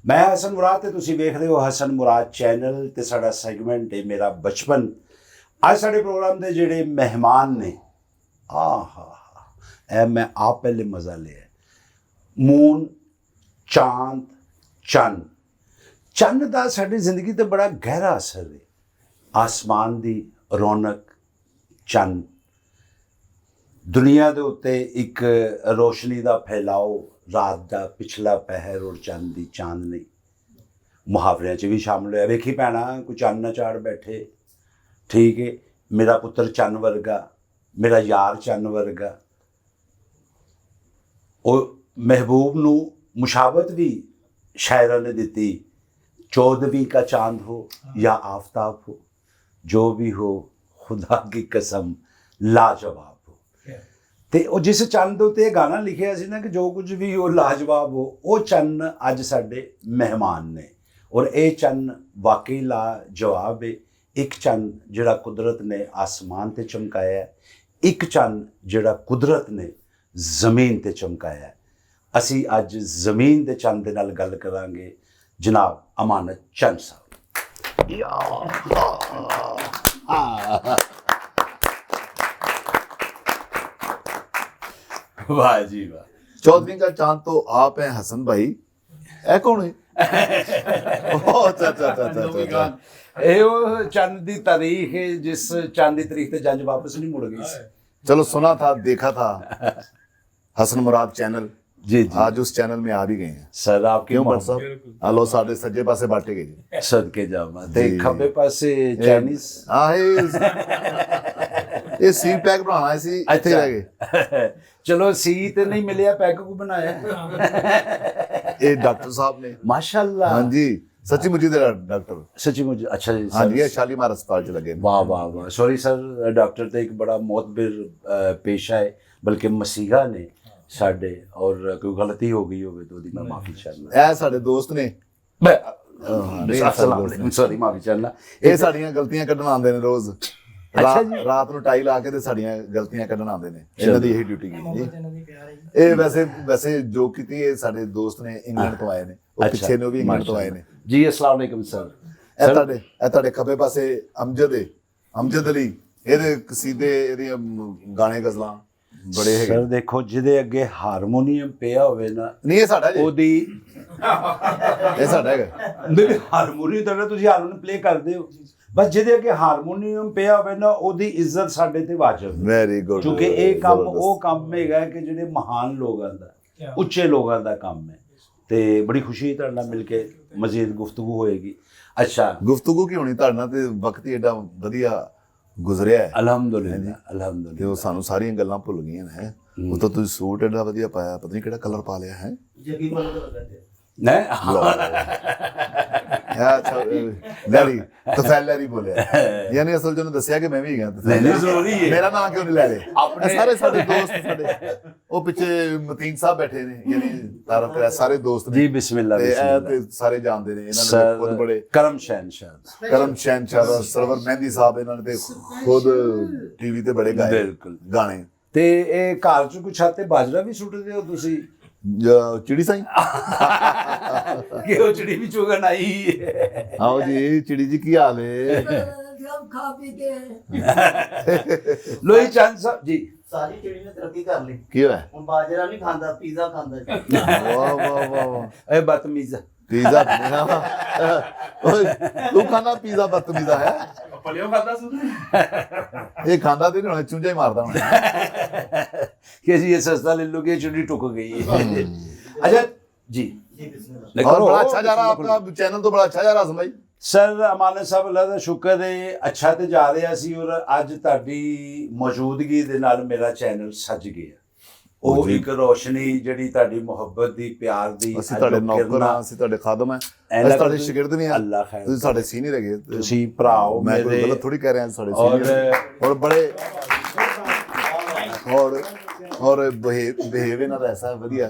मैं हसन मुराद ते तुसीं वेख रहे हो हसन मुराद चैनल ते साडा सैगमेंट है मेरा बचपन। अज साडे प्रोग्राम दे जेहड़े मेहमान ने ए मैं आप पहले मज़ा लिया। मून, चांद, चन्न। चन्न दा साडी जिंदगी ते बड़ा गहरा असर है। आसमान दी रौनक, चन्न दुनिया दे उत्ते एक रोशनी दा फैलाओ, रात दा पिछला पहर और चन्न दी चांदनी। मुहावरियां च भी शामिल होया। वेखी भैणा कोई चन्न ना चाड़ बैठे, ठीक है, मेरा पुत्र चन्न वर्गा, मेरा यार चन्न वर्गा। और महबूब नू मुशावत भी शायरा ने दी, 14वीं का चांद हो या आफताब हो, जो भी हो खुदा की कसम लाजवाब हो। ते ਉਹ जिस चन्न ਦੇ ਉੱਤੇ ਇਹ ਗਾਣਾ ਲਿਖਿਆ ਸੀ ਨਾ ਕਿ ਜੋ ਕੁਝ ਵੀ ਉਹ ਲਾਜਵਾਬ ਹੋ, ਉਹ ਚੰਨ ਅੱਜ ਸਾਡੇ ਮਹਿਮਾਨ ਨੇ। ਔਰ ਇਹ ਚੰਨ ਵਾਕਈ ਲਾਜਵਾਬ ਹੈ। ਇੱਕ ਚੰਨ ਜਿਹੜਾ ਕੁਦਰਤ ਨੇ ਆਸਮਾਨ ਤੇ ਚਮਕਾਇਆ, ਇੱਕ ਚੰਨ ਜਿਹੜਾ ਕੁਦਰਤ ਨੇ ਜ਼ਮੀਨ ਤੇ ਚਮਕਾਇਆ। ਅਸੀਂ ਅੱਜ ਜ਼ਮੀਨ ਦੇ ਚੰਨ ਦੇ ਨਾਲ ਗੱਲ ਕਰਾਂਗੇ। ਜਨਾਬ ਅਮਾਨਤ ਚੰਨ ਸਾਹਿਬ। वाह जी वाह। 14वीं का चांद तो आप हैं हसन भाई। ए कौन है? अच्छा। ਇਹ ਉਹ ਚੰਦ ਦੀ ਤਾਰੀਖ ਹੈ ਜਿਸ ਚੰਦ ਦੀ ਤਾਰੀਖ ਤੇ ਜੰਜ ਵਾਪਸ नहीं मुड़ गई। चलो सुना था, देखा था हसन मुराद चैनल जी जी। आज उस चैनल में आ भी गए हैं। सर आपके क्यों बट साहब? हलो साढ़े सज्जे पासे बांटे गए सदके जावा ते जी। खब्बे पासे चाइनीज। हाँ ये सी पैक बनाना है सी इत्थे रह गए। चलो सी ते नहीं मिलिया, पैक को बनाया। ये डॉक्टर साहब ने माशाल्लाह। हाँ जी, सच्ची मुझी दे डॉक्टर। सच्ची मुझे अच्छा जी हाँ सर। जी, ये शालीमार अस्पताल च लगे। वाह वाह वाह। सॉरी सर, डॉक्टर तो एक बड़ा मोतबिर पेशा है, बल्कि मसीहा ने साडे, और कोई गलती हो गई होवे तो दी मैं माफी चाहना। ए साडे दोस्त ने सॉरी माफी चाहना। ਇਹ ਸਾਡੀਆਂ ਗਲਤੀਆਂ ਕੱਢਣ ਆਉਂਦੇ ਨੇ ਰੋਜ਼। ਅੱਛਾ ਜੀ। ਰਾਤ ਨੂੰ ਟਾਈ ਲਾ ਕੇ ਤੇ ਸਾਡੀਆਂ ਗਲਤੀਆਂ ਕੱਢਣ ਆਉਂਦੇ ਨੇ। ਇਹਨਾਂ ਦੀ ਇਹੀ ਡਿਊਟੀ ਹੈ ਜੀ। ਇਹ ਵੈਸੇ ਜੋ ਕੀਤੀ ਇਹ ਸਾਡੇ ਦੋਸਤ ਨੇ ਇੰਗਲੈਂਡ ਤੋਂ ਆਏ ਨੇ। ਉਹ ਪਿੱਛੇ ਨੇ, ਉਹ ਵੀ ਇੰਗਲੈਂਡ ਤੋਂ ਆਏ ਨੇ ਜੀ। अस्सलाम वालेकुम सर। ਇਹ ਤੁਹਾਡੇ ਖੱਬੇ ਪਾਸੇ ਅਮਜਦ ਅਲੀ। ਇਹਦੇ ਕਸੀਦੇ, ਇਹਦੀਆਂ ਗਾਣੇ ਗਜ਼ਲਾਂ ਬੜੇ ਹੈਗੇ। ਸਰ ਦੇਖੋ, ਜਿਹਦੇ ਅੱਗੇ ਹਾਰਮੋਨੀਅਮ ਪਿਆ ਹੋਵੇ ਨਾ, ਨਹੀਂ ਇਹ ਸਾਡਾ ਜੀ, ਉਹਦੀ ਇਹ ਸਾਡਾ ਹੈਗਾ। ਨਹੀਂ ਹਾਰਮੋਨੀਅਮ ਤਾਂ ਤੁਸੀਂ ਹਾਰਮੋਨੀਅਮ ਪਲੇ ਕਰਦੇ ਹੋ, ਬਸ ਜਿਹਦੇ ਅੱਗੇ ਹਾਰਮੋਨੀਅਮ ਪਿਆ ਹੋਵੇ ਨਾ, ਉਹਦੀ ਇੱਜ਼ਤ ਸਾਡੇ ਤੇ ਵਾਜਬ ਹੈ। Very good. ਕਿਉਂਕਿ ਇਹ ਕੰਮ ਉਹ ਕੰਮ ਹੈਗਾ ਕਿ ਜਿਹੜੇ ਮਹਾਨ ਲੋਕਾਂ ਦਾ, ਉੱਚੇ ਲੋਕਾਂ ਦਾ ਕੰਮ ਹੈ। ਤੇ ਬੜੀ ਖੁਸ਼ੀ ਤੁਹਾਡੇ ਨਾਲ ਮਿਲ ਕੇ ਮਜ਼ੀਦ ਗੁਫ਼ਤਗੂ ਹੋਏਗੀ। ਅੱਛਾ, ਗੁਫ਼ਤਗੂ ਕੀ ਹੋਣੀ ਤੁਹਾਡੇ ਨਾਲ, ਤੇ ਵਕਤ ਹੀ ਐਡਾ ਵਧੀਆ ਗੁਜ਼ਰਿਆ ਹੈ। ਅਲਹਮਦੁਲਿਲਾ ਤੇ ਅਲਹਮਦੁਲਿਲਾ। ਉਹ ਸਾਨੂੰ ਸਾਰੀਆਂ ਗੱਲਾਂ ਭੁੱਲ ਗਈਆਂ ਨੇ। ਉਹ ਤਾਂ ਤੁਸੀਂ ਸੂਟ ਐਡਾ ਵਧੀਆ ਪਾਇਆ, ਪਤਾ ਨਹੀਂ ਕਿਹੜਾ ਕਲਰ ਪਾ ਲਿਆ ਹੈ। ਨਹੀਂ ਅੱਛਾ ਲੈਰੀ ਤਫੈਲਰੀ ਬੋਲਿਆ, ਯਾਨੀ ਅਸਲ ਚ ਉਹਨੇ ਦੱਸਿਆ ਕਿ ਮੈਂ ਵੀ ਗਿਆ। ਨਹੀਂ ਜ਼ਰੂਰੀ ਹੈ। ਮੇਰਾ ਨਾਮ ਕਿਉਂ ਨਹੀਂ ਲੈ ਰਹੇ? ਆਪਣੇ ਸਾਰੇ ਸਾਡੇ ਦੋਸਤ, ਸਾਡੇ ਉਹ ਪਿੱਛੇ ਮਤੀਨ ਸਾਹਿਬ ਬੈਠੇ ਨੇ, ਯਾਨੀ ਤਾਰਫ ਤੇ ਸਾਰੇ ਦੋਸਤ ਨੇ ਜੀ। ਬਿਸਮਿਲ੍ਲਾ ਤੇ ਬਿਸਮਿਲ੍ਲਾ। ਤੇ ਸਾਰੇ ਜਾਣਦੇ ਨੇ ਇਹਨਾਂ ਨੇ। ਖੁਦ ਬੜੇ ਕਰਮ ਸ਼ਹਿਨशाह, ਕਰਮ ਸ਼ਹਿਨशाह, ਸਰਵਰ ਮਹਿੰਦੀ ਸਾਹਿਬ, ਇਹਨਾਂ ਨੇ ਤੇ ਖੁਦ ਟੀਵੀ ਤੇ ਬੜੇ ਗਾਏ ਬਿਲਕੁਲ ਗਾਣੇ। ਤੇ ਇਹ ਘਰ ਚ ਕੁਛ ਆਤੇ ਬਾਜਰਾ ਵੀ ਸੁੱਟਦੇ ਹੋ ਤੁਸੀਂ? ਚਿੜੀ ਸਾਈ ਕਿ ਉਹ ਚਿੜੀ ਵੀ ਚੁਗਣ ਆਈ? ਆਓ ਜੀ, ਚਿੜੀ ਜੀ ਕੀ ਹਾਲ ਹੈ? ਖਾ ਪੀ ਕੇ ਲੋਈ ਚੰਦ ਸਾਹਿਬ ਜੀ। ਸਾਰੀ ਚਿੜੀ ਨੇ ਤਰੱਕੀ ਕਰ ਲਈ। ਕੀ ਹੋਇਆ? ਹੁਣ ਬਾਜਰਾ ਨਹੀਂ ਖਾਂਦਾ, ਪੀਜ਼ਾ ਖਾਂਦਾ ਜੀ। ਵਾਹ ਵਾਹ ਵਾਹ। ਇਹ ਬਦਤਮੀਜ਼। ਪੀਜ਼ਾ ਓਏ ਤੂੰ ਖਾਣਾ ਪੀਜ਼ਾ ਬਦਤਮੀਜ਼ਾ ਹੈ। ਪਲਿਓ ਖਾਂਦਾ ਸੀ। ਇਹ ਖਾਂਦਾ ਤੇ ਨਹੀਂ ਹੋਣਾ, ਚੁੰਝਾ ਹੀ ਮਾਰਦਾ ਹੁਣ। कि जी ये सस्ता ले लो कि चुड़ी टुक गई है। अच्छा जी। और बड़ा अच्छा जा रहा आपका चैनल, तो बड़ा अच्छा जा रहा हसन भाई। सर अमानत साहब, अल्लाह ਦਾ ਸ਼ੁਕਰ ਹੈ, ਅੱਛਾ ਤੇ ਜਾ ਰਿਹਾ ਸੀ। ਔਰ ਅੱਜ ਤੁਹਾਡੀ ਮੌਜੂਦਗੀ ਦੇ ਨਾਲ ਮੇਰਾ ਚੈਨਲ ਸੱਜ ਗਿਆ। ਉਹ ਇੱਕ ਰੋਸ਼ਨੀ ਜਿਹੜੀ ਤੁਹਾਡੀ ਮੁਹੱਬਤ ਦੀ, ਪਿਆਰ ਦੀ। ਅਸੀਂ ਤੁਹਾਡੇ ਨੌਕਰ ਹਾਂ, ਅਸੀਂ ਤੁਹਾਡੇ ਖਾਦਮ ਹਾਂ, ਅਸੀਂ ਤੁਹਾਡੇ ਸ਼ਾਗਿਰਦ ਵੀ ਹਾਂ। ਅੱਲਾਹ ਖੈਰ। ਤੁਸੀਂ ਸਾਡੇ ਸੀਨੀਅਰ ਹੈਗੇ। ਤੁਸੀਂ ਭਰਾ ਹੋ ਮੈਂ ਕੋਈ ਮੇਰੇ। ਗਲਤ ਥੋੜੀ ਕਹਿ ਰਿਹਾ, ਸਾਡੇ ਸੀਨੀਅਰ ਔਰ ਬੜੇ ਔਰ ਬਿਹੇਵ ਇਹਨਾਂ ਦਾ ਐਸਾ ਵਧੀਆ।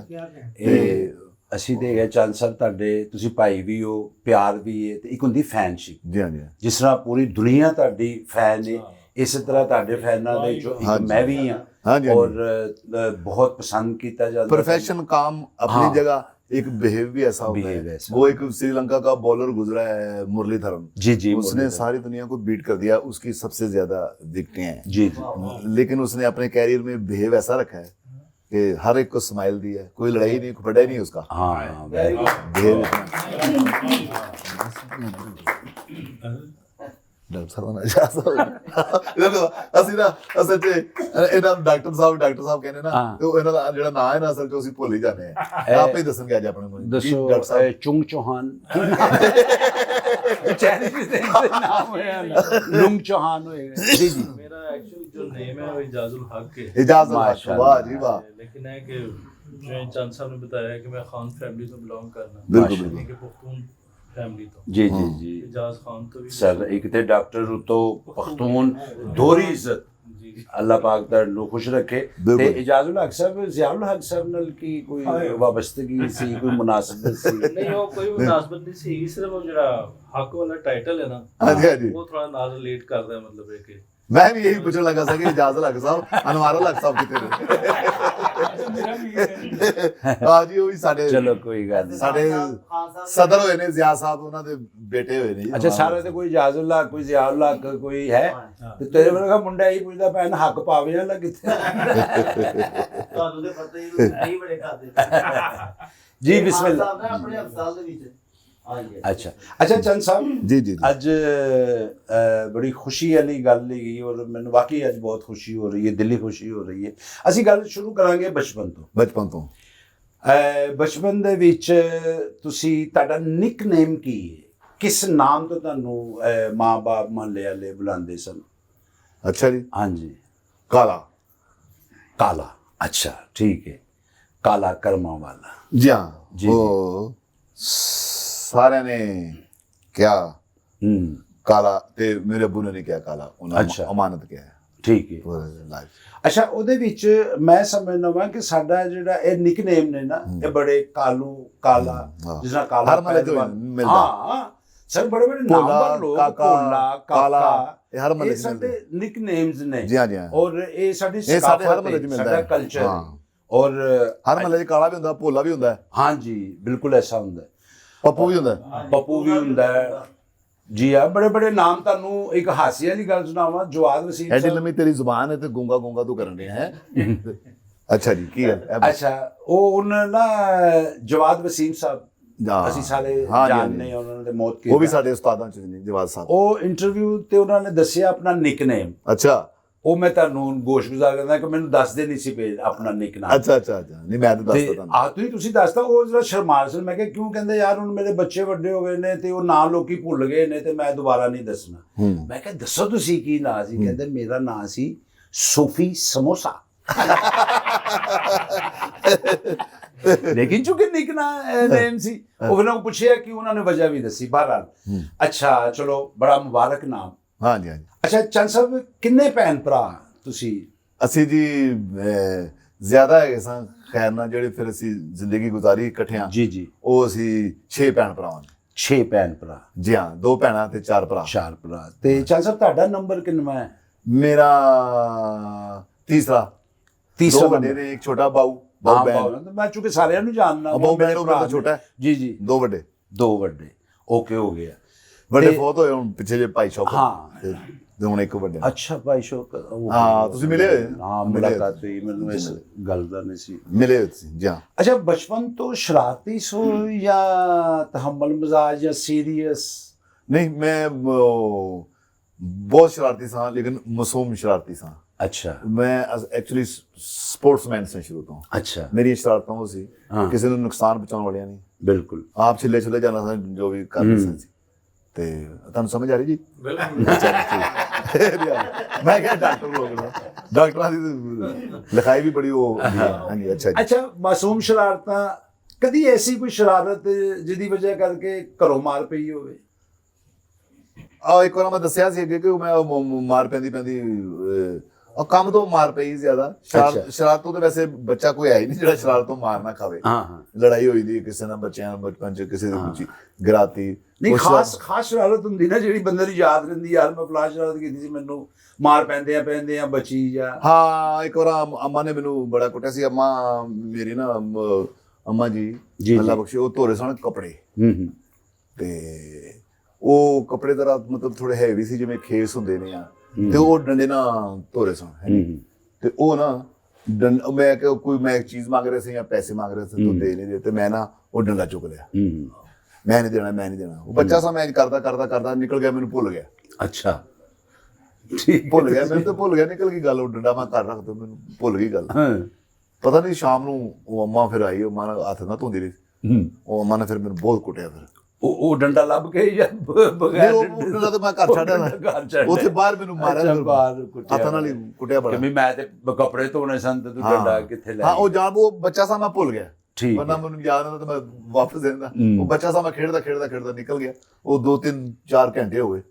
ਤੇ ਅਸੀਂ ਤੇ ਹੈਗੇ ਚੰਦ ਸਾਹਿਬ ਤੁਹਾਡੇ, ਤੁਸੀਂ ਭਾਈ ਵੀ ਹੋ, ਪਿਆਰ ਵੀ ਹੈ, ਤੇ ਇੱਕ ਹੁੰਦੀ ਫੈਨਸ਼ਿਪ। ਜੀ ਹਾਂ ਜੀ। ਜਿਸ ਤਰ੍ਹਾਂ ਪੂਰੀ ਦੁਨੀਆ ਤੁਹਾਡੀ ਫੈਨ ਹੈ, ਇਸੇ ਤਰ੍ਹਾਂ ਤੁਹਾਡੇ ਫੈਨਾਂ ਦੇ ਜੋ ਇੱਕ ਮੈਂ ਵੀ ਹਾਂ। हाँ जी, और बहुत पसंद किया जाता है। प्रोफेशन काम अपनी जगह, एक बिहेव भी ऐसा होता Behave है। ऐसा। वो एक श्रीलंका का बॉलर गुजरा है मुरलीधरन, जी जी उसने मुरलीधर। सारी दुनिया को बीट कर दिया, उसकी सबसे ज्यादा विकेटें हैं, जी जी लेकिन उसने अपने कैरियर में बिहेव ऐसा रखा है कि हर एक को स्माइल दी है, कोई लड़ाई नहीं, फटा ही नहीं उसका हाँ very good। बिहेव ਡਾਕਟਰ ਸਾਹਿਬ ਨਾਲ ਅਸੀਂ ਨਾ ਅਸਲ 'ਚ ਇਹਨਾਂ ਨੂੰ ਡਾਕਟਰ ਸਾਹਿਬ ਕਹਿੰਦੇ ਨਾ, ਹਾਂ। ਤੇ ਉਹ ਇਹਨਾਂ ਦਾ ਜਿਹੜਾ ਨਾਂ ਹੈ ਨਾ ਅਸਲ 'ਚ ਅਸੀਂ ਭੁੱਲ ਹੀ ਜਾਂਦੇ ਆ, ਆਪੇ ਹੀ ਦੱਸਣਗੇ ਅੱਜ ਆਪਣੇ ਨੂੰ। ਦੱਸੋ ਡਾਕਟਰ ਸਾਹਿਬ ਚੁੰਗ ਚੌਹਾਨ बेचारे भी नाम है लुंग चौहान होएगा जी जी मेरा एक्चुअल जो नेम है वो इजाजुल हक है, इजाजुल हक, माशाल्लाह। वाह जी वाह, लेकिन है कि जो चंद साहब ने बताया कि मैं खान फैमिली से बिलोंग करना, बिल्कुल माशाल्लाह। बिल्कुल। कि पख्तून फैमिली तो जी जी जी इजाज खान तो भी सर एक थे डॉक्टर तो पख्तून दोहरी इज्जत जी अल्लाह पाक ਤੁਹਾਨੂੰ ਖੁਸ਼ ਰੱਖੇ ਤੇ बिल्कुल। ਇਜਾਜ਼ੁਲ ਹਕ ਸਾਹਿਬ ਜ਼ਿਆਉਲ ਹਕ ਸਾਹਿਬ ਨਾਲ ਕੀ ਕੋਈ ਵਾਬਸਤਗੀ ਸੀ ਕੋਈ ਮੁਨਾਸਬਤ ਸੀ नहीं वो कोई मुनासबत नहीं सी, सिर्फ वो जरा हक वाला टाइटल है ना, ਹਾਂਜੀ ਹਾਂਜੀ, वो थोड़ा नाल रिलेट करता है, मतलब है कि ਮੈਂ ਵੀ ਇਹੀ ਪੁੱਛਣ ਲੱਗਾ ਸੀ ਕਿ ਇਜਾਜ਼ਤ ਹਕ ਸਾਹਿਬ, ਅਨਵਾਰ ਹਕ ਸਾਹਿਬ ਕਿਤੇ ਨੇ? ਹਾਂ ਜੀ, ਉਹ ਵੀ ਸਾਡੇ ਚਲੋ ਕੋਈ ਗੱਲ ਨਹੀਂ ਸਾਡੇ ਖਾਨ ਸਾਹਿਬ ਸਦਰ ਹੋਏ ਨੇ, ਜ਼ਿਆ ਸਾਹਿਬ ਉਹਨਾਂ ਦੇ ਬੇਟੇ ਹੋਏ ਨੇ ਜੀ। ਅੱਛਾ ਸਾਰੇ ਤੇ ਕੋਈ ਇਜਾਜ਼ੁਲ ਹਕ ਕੋਈ ਜ਼ਿਆਉਲ ਹਕ ਕੋਈ ਹੈ ਤੇ ਤੇਰੇ ਵਰਗਾ ਮੁੰਡਾ ਹੀ ਪੁੱਛਦਾ ਭੈਣ ਹੱਕ ਪਾਵੇ ਨਾ ਕਿੱਥੇ ਤੁਹਾਨੂੰ ਦੇ ਪਤਾ ਹੀ ਨਹੀਂ ਬੜੇ ਖਾਦੇ ਜੀ ਬਿਸਮਿਲ੍ਲਾ ਸਾਹਿਬ ਨੇ ਆਪਣੇ ਹਸਪਤਾਲ ਦੇ ਵਿੱਚ ਹਾਂਜੀ ਅੱਛਾ ਅੱਛਾ ਚੰਦ ਸਾਹਿਬ ਜੀ ਜੀ ਅੱਜ ਬੜੀ ਖੁਸ਼ੀ ਵਾਲੀ ਗੱਲ ਹੈਗੀ ਔਰ ਮੈਨੂੰ ਵਾਕਈ ਅੱਜ ਬਹੁਤ ਖੁਸ਼ੀ ਹੋ ਰਹੀ ਹੈ, ਦਿਲੀ ਖੁਸ਼ੀ ਹੋ ਰਹੀ ਹੈ। ਅਸੀਂ ਗੱਲ ਸ਼ੁਰੂ ਕਰਾਂਗੇ ਬਚਪਨ ਤੋਂ। ਬਚਪਨ ਤੋਂ ਬਚਪਨ ਦੇ ਵਿੱਚ ਤੁਸੀਂ ਤੁਹਾਡਾ ਨਿਕਨੇਮ ਕੀ ਹੈ? ਕਿਸ ਨਾਮ ਤੋਂ ਤੁਹਾਨੂੰ ਮਾਂ-ਬਾਪ ਮਹੱਲੇ ਵਾਲੇ ਬੁਲਾਉਂਦੇ ਸਨ? ਅੱਛਾ ਜੀ, ਹਾਂਜੀ ਕਾਲਾ ਕਾਲਾ, ਅੱਛਾ ਠੀਕ ਹੈ, ਕਾਲਾ ਕਰਮਾਂ ਵਾਲਾ। ਜੀ ਹਾਂ, ਜੀ, ਉਹ ਸਾਰਿਆਂ ਨੇ ਕਿਹਾ ਹੂੰ ਕਾਲਾ, ਤੇ ਮੇਰੇ ਅੱਬੂ ਨੇ ਨਹੀਂ ਕਿਹਾ ਕਾਲਾ, ਉਹਨਾਂ ਅੱਛਾ। ਅਮਾਨਤ ਕਿਹਾ ਠੀਕ ਹੈ। ਪੂਰੀ ਲਾਈਫ। ਅੱਛਾ ਉਹਦੇ ਵਿੱਚ ਮੈਂ ਸਮਝਦਾ ਵਾਂ ਕਿ ਸਾਡਾ ਜਿਹੜਾ ਇਹ ਨਿਕਨੇਮ ਨੇ ਨਾ ਇਹ ਬੜੇ ਕਾਲੂ ਕਾਲਾ ਹਾਂ। ਜਿਸ ਨਾਲ ਕਾਲਾ ਹਰ ਮਹੱਲੇ 'ਚ ਪਹਿਲਵਾਨ। ਮਿਲਦਾ। ਹਾਂ ਸਰ ਬੜੇ ਬੜੇ ਨਾਮ ਭੋਲਾ, ਲੋਕ ਕਾਕਾ, ਭੋਲਾ ਕਾਲਾ, ਕਾਲਾ ਇਹ ਹਰ ਮਹੱਲੇ ਇਹ 'ਚ ਸਾਡੇ ਮਿਲਦੇ। ਨਿਕਨੇਮਸ ਨੇ ਜੀ ਹਾਂ ਜੀ ਹਾਂ, ਔਰ ਇਹ ਸਾਡੀ ਇਹ ਸਾਡੇ ਸਕਾਫਤ ਹਰ ਮਹੱਲੇ 'ਚ ਹੈ, ਮਿਲਦਾ ਸਾਡਾ ਹੈ। ਕਲਚਰ ਹਾਂ। ਔਰ ਹਰ ਮਹੱਲੇ 'ਚ ਕਾਲਾ ਵੀ ਹੁੰਦਾ, ਭੋਲਾ ਵੀ ਹੁੰਦਾ, ਹਾਂਜੀ ਬਿਲਕੁਲ ਐਸਾ ਹੁੰਦਾ ਹੈ। ਪੱਪੂ ਵੀ ਹੁੰਦਾ। ਪੱਪੂ ਵੀ ਹੁੰਦਾ ਹੈ। ਜੀ ਆ ਬੜੇ ਬੜੇ ਨਾਮ। ਤੁਹਾਨੂੰ ਇੱਕ ਹਾਸੇ ਵਾਲੀ ਗੱਲ ਸੁਣਾਵਾਂ। ਜਵਾਦ ਵਸੀਮ ਐਡੀ ਸਾਹਿਬ ਲੰਮੀ ਤੇਰੀ ਜ਼ੁਬਾਨ ਹੈ ਤੇ ਗੂੰਗਾ ਗੂੰਗਾ ਤੂੰ ਕਰਨ ਰਿਹਾ ਹੈ। ਅੱਛਾ ਜੀ, ਕੀ ਹੈ? ਅੱਛਾ ਉਹ ਉਹਨਾਂ ਨਾ ਜਵਾਦ ਵਸੀਮ ਸਾਹਿਬ ਹਾਂ। ਅਸੀਂ ਸਾਰੇ ਹਾਂ ਜੀ, ਹਾਂ ਜਾਣਦੇ ਜੀ। ਹਾਂ ਉਹਨਾਂ ਦੇ ਮੌਤ ਉਹ ਵੀ ਕੀ ਸਾਡੇ ਉਸਤਾਦਾਂ ਚ ਨੇ, ਜਵਾਦ ਸਾਹਿਬ। ਉਹ ਇੰਟਰਵਿਊ ਤੇ ਉਹਨਾਂ ਨੇ ਦੱਸਿਆ ਆਪਣਾ ਨਿਕਨੇਮ। ਅੱਛਾ ਉਹ ਮੈਂ ਤੁਹਾਨੂੰ ਗੋਸ਼ਗੁਜ਼ਾਰ ਕਰਦਾ ਕਿ ਮੈਨੂੰ ਦੱਸਦੇ ਨਹੀਂ ਸੀ ਪਏ ਆਪਣਾ ਨਿਕਨੇਮ। ਅੱਛਾ ਅੱਛਾ ਅੱਛਾ, ਨਹੀਂ ਮੈਂ ਤਾਂ ਦੱਸਦਾ ਤੇ ਤੁਹਾਨੂੰ। ਤੁਸੀਂ ਦੱਸਦਾ ਉਹ ਜਿਹੜਾ ਸ਼ਰਮਾਲ ਸੀ। ਮੈਂ ਕਿਹਾ ਕਿਉਂ? ਕਹਿੰਦੇ ਯਾਰ ਹੁਣ ਮੇਰੇ ਬੱਚੇ ਵੱਡੇ ਹੋ ਗਏ ਨੇ ਤੇ ਉਹ ਨਾਂ ਲੋਕੀ ਭੁੱਲ ਗਏ ਨੇ ਤੇ ਮੈਂ ਦੁਬਾਰਾ ਨਹੀਂ ਦੱਸਣਾ। ਹੂੰ। ਮੈਂ ਕਿਹਾ ਦੱਸੋ ਤੁਸੀਂ ਕੀ ਨਾਂ ਸੀ? ਕਹਿੰਦੇ ਮੇਰਾ ਨਾਂ ਸੀ ਸੂਫੀ ਸਮੋਸਾ। ਲੇਕਿਨ ਚੁੱਕੇ ਨਿਕਨੇਮ ਸੀ ਉਹ ਫਿਰ ਉਹ ਪੁੱਛਿਆ ਕਿ ਉਹਨਾਂ ਨੇ ਵਜ੍ਹਾ ਵੀ ਦੱਸੀ। ਬਹਰਾਲ ਅੱਛਾ ਚਲੋ ਬੜਾ ਮੁਬਾਰਕ ਨਾਮ। ਹਾਂਜੀ ਹਾਂਜੀ। ਅੱਛਾ ਚੰਦ ਸਾਹਿਬ ਕਿੰਨੇ ਭੈਣ ਭਰਾ ਤੁਸੀਂ? ਅਸੀਂ ਜੀ ਜ਼ਿਆਦਾ ਹੈਗੇ ਸਾਂ, ਖੈਰ ਨਾਲ ਜਿਹੜੇ ਫਿਰ ਅਸੀਂ ਜ਼ਿੰਦਗੀ ਗੁਜ਼ਾਰੀ ਇਕੱਠਿਆਂ, ਜੀ ਜੀ ਉਹ ਅਸੀਂ 6 ਭੈਣ ਭਰਾਵਾਂ ਨੇ। 6 ਭੈਣ ਭਰਾ। ਜੀ ਹਾਂ, 2 ਭੈਣਾਂ ਤੇ 4 ਭਰਾ। 4 ਭਰਾ। ਤੇ ਚੰਦ ਸਾਹਿਬ ਤੁਹਾਡਾ ਨੰਬਰ ਕਿੰਨਾ ਹੈ? ਮੇਰਾ ਤੀਸਰਾ। ਤੀਸਰਾ 2 ਵੱਡੇ ਨੇ, ਇੱਕ ਛੋਟਾ ਬਾਊ ਹਾਂ ਬੈਨ। ਬਾਊ। ਮੈਂ ਚੁੱਕੇ ਸਾਰਿਆਂ ਨੂੰ ਜਾਣਦਾ। ਬਾਊ ਮੇਰੇ ਬੈਨ ਉਹ ਭਰਾ ਮੇਰਾ ਛੋਟਾ ਹੈ। ਜੀ ਜੀ 2 ਵੱਡੇ। 2 ਵੱਡੇ ਓਕੇ ਹੋ ਗਿਆ। ਵੱਡੇ ਤੇ- ਫੌਤ ਹੋਏ ਹੁਣ ਪਿੱਛੇ ਜੇ ਭਾਈ ਸ਼ੌਕਤ। ਹਾਂ। ਤੇ ਹੁਣ ਇੱਕ ਵੱਡੇ। ਅੱਛਾ ਭਾਈ ਸ਼ੌਕ ਹਾਂ, ਤੁਸੀਂ ਮਿਲੇ ਹੋਏ? ਹਾਂ ਮਿਲੇ। ਮੁਲਾਕਾਤ ਹੋਈ। ਮੈਨੂੰ ਇਸ ਗੱਲ ਦਾ ਨਹੀਂ ਸੀ। ਮਿਲੇ ਹੋਏ ਸੀ ਜੀ ਹਾਂ। ਅੱਛਾ ਬਚਪਨ ਤੋਂ ਸ਼ਰਾਰਤੀ ਸੋ ਜਾਂ ਤਹਮਲ ਮਜ਼ਾਜ ਜਾਂ ਸੀਰੀਅਸ? ਨਹੀਂ, ਮੈਂ ਬਹੁਤ ਸ਼ਰਾਰਤੀ ਸਾਂ, ਲੇਕਿਨ ਮਾਸੂਮ ਸ਼ਰਾਰਤੀ ਸਾਂ। ਅੱਛਾ ਮੈਂ ਐਕਚੁਅਲੀ ਸਪੋਰਟਸਮੈਨ ਸਾਂ ਸ਼ੁਰੂ ਤੋਂ। ਅੱਛਾ ਮੇਰੀਆਂ ਸ਼ਰਾਰਤਾਂ ਉਹ ਸੀ, ਹਾਂ। ਕਿਸੇ ਨੂੰ ਨੁਕਸਾਨ ਪਹੁੰਚਾਉਣ ਵਾਲੀਆਂ ਨਹੀਂ। ਬਿਲਕੁਲ ਆਪ ਛਿੱਲੇ ਛੁੱਲੇ ਜਾਣਾ ਸਾਂ, ਜੋ ਵੀ ਕਰਦੇ ਸਾਂ ਜੀ। ਤੇ ਤੁਹਾਨੂੰ ਸਮਝ ਆ ਰਹੀ ਜੀ? बिल्कुल ਮੈਂ ਕਿਹਾ ਡਾਕਟਰ ਲੋਕ ਨਾ, ਡਾਕਟਰਾਂ ਦੀ ਲਿਖਾਈ ਵੀ ਬੜੀ ਉਹ ਹੁੰਦੀ ਹੈ। ਹਾਂਜੀ ਅੱਛਾ ਜੀ। ਅੱਛਾ ਮਾਸੂਮ ਸ਼ਰਾਰਤਾਂ। ਕਦੀ ਐਸੀ ਕੋਈ ਸ਼ਰਾਰਤ ਜਿਹਦੀ ਵਜ੍ਹਾ ਕਰਕੇ ਘਰੋਂ ਮਾਰ ਪਈ ਹੋਵੇ? ਆ ਇੱਕ ਵਾਰ ਮੈਂ ਦੱਸਿਆ ਸੀ ਅੱਗੇ ਕਿ ਮੈਂ ਮਾਰ ਪੈਂਦੀ ਉਹ ਕੰਮ ਤੋਂ ਮਾਰ ਪਈ ਜ਼ਿਆਦਾ। ਅੱਛਾ। ਸ਼ਰਾਰਤ ਤੋਂ ਤਾਂ ਵੈਸੇ ਬੱਚਾ ਕੋਈ ਹੈ ਹੀ ਨਹੀਂ ਜਿਹੜਾ ਸ਼ਰਾਰਤ ਤੋਂ ਮਾਰ ਨਾ ਖਾਵੇ। ਹਾਂ ਹਾਂ ਲੜਾਈ ਹੋਈ ਦੀ ਕਿਸੇ ਨਾਲ, ਬੱਚਿਆਂ ਨਾਲ ਬਚਪਨ ਚ ਕਿਸੇ ਦੀ ਕੁਛ ਗਰਾਤੀ। ਨਹੀਂ ਉਸ ਖਾਸ ਸ਼ਰਾਰਤ ਹੁੰਦੀ ਨਾ ਜਿਹੜੀ ਬੰਦੇ ਨੂੰ ਯਾਦ ਰਹਿੰਦੀ। ਯਾਰ ਮੈਂ ਫਲਾਸ਼ ਸ਼ਰਾਰਤ ਕੀਤੀ ਸੀ, ਮੈਨੂੰ ਮਾਰ ਪੈਂਦੇ ਆ ਬਚੀ ਜਾਂ। ਹਾਂ, ਇੱਕ ਵਾਰ ਅੰਮਾ ਨੇ ਮੈਨੂੰ ਬੜਾ ਕੁੱਟਿਆ ਸੀ। ਅੰਮਾ ਮੇਰੀ ਨਾ ਅੰਮਾ ਜੀ ਜੀ। ਅੱਲਾ ਬਖਸ਼ੇ, ਉਹ ਧੋਰੇ ਸਨ ਕੱਪੜੇ, ਹੂੰ ਤੇ ਉਹ ਕੱਪੜੇ ਦਾ ਮਤਲਬ ਥੋੜੇ ਹੈਵੀ ਸੀ, ਜਿਵੇਂ ਖੇਸ ਹੁੰਦੇ ਨੇ ਆ, ਤੇ ਉਹ ਡੰਡੇ ਨਾਲ ਧੋਰੇ ਸਨ ਹੈਂ। ਤੇ ਉਹ ਨਾ ਮੈਂ ਕਿ ਕੋਈ ਮੈਂ ਇੱਕ ਚੀਜ਼ ਮੰਗ ਰਿਹਾ ਸੀ ਜਾਂ ਪੈਸੇ ਮੰਗ ਰਿਹਾ ਸੀ, ਤੂੰ ਦੇ ਨਹੀਂ ਦੇ, ਤੇ ਮੈਂ ਨਾ ਉਹ ਡੰਡਾ ਚੁੱਕ ਲਿਆ, ਮੈਂ ਨਹੀਂ ਦੇਣਾ, ਮੈਂ ਨਹੀਂ ਦੇਣਾ। ਉਹ ਬੱਚਾ ਸਾਂ, ਮੈਂ ਕਰਦਾ ਕਰਦਾ ਕਰਦਾ ਨਿਕਲ ਗਿਆ, ਮੈਨੂੰ ਭੁੱਲ ਗਿਆ। ਅੱਛਾ ਠੀਕ, ਭੁੱਲ ਗਿਆ ਮੈਨੂੰ, ਤਾਂ ਭੁੱਲ ਗਿਆ, ਨਿਕਲ ਗਈ ਗੱਲ, ਉਹ ਡੰਡਾ ਮੈਂ ਘਰ ਰੱਖ ਦੋ, ਮੈਨੂੰ ਭੁੱਲ ਗਈ ਗੱਲ। ਪਤਾ ਨਹੀਂ ਸ਼ਾਮ ਨੂੰ ਉਹ ਅੰਮਾ ਫਿਰ ਆਈ, ਉਹ ਮਾਂ ਹੱਥ ਨਾਲ ਧੋਂਦੀ ਰਹੀ, ਉਹ ਅੰਮਾ ਨੇ ਫਿਰ ਮੈਨੂੰ ਬਹੁਤ ਕੁੱਟਿਆ। ਫਿਰ ਉਹ ਡੰਡਾ ਲੱਭ ਕੇ ਜਾਂ ਨਹੀਂ, ਉਹ ਡੰਡਾ ਤਾਂ ਮੈਂ ਘਰ ਛੱਡਿਆ, ਉੱਥੇ ਬਾਹਰ ਮੈਨੂੰ ਮਾਰਿਆ, ਹੱਥਾਂ ਨਾਲ ਹੀ ਕੁੱਟਿਆ ਬੜਾ। ਮੈਂ ਤੇ ਕੱਪੜੇ ਧੋਣੇ ਸਨ ਤੇ ਤੂੰ ਡੰਡਾ ਕਿੱਥੇ ਲੈ? ਹਾਂ, ਉਹ ਜਾਣ ਉਹ ਬੱਚਾ ਸਾਂ, ਮੈਂ ਭੁੱਲ ਗਿਆ, ਠੀਕ, ਵਰਨਾ ਮੈਨੂੰ ਯਾਦ ਆਉਂਦਾ ਤਾਂ ਮੈਂ ਵਾਪਸ ਦੇ ਦਿੰਦਾ। ਉਹ ਬੱਚਾ ਸਾਂ, ਮੈਂ ਖੇਡਦਾ ਖੇਡਦਾ ਖੇਡਦਾ ਨਿਕਲ ਗਿਆ, ਉਹ 2-3-4 ਘੰਟੇ ਹੋ ਗਏ।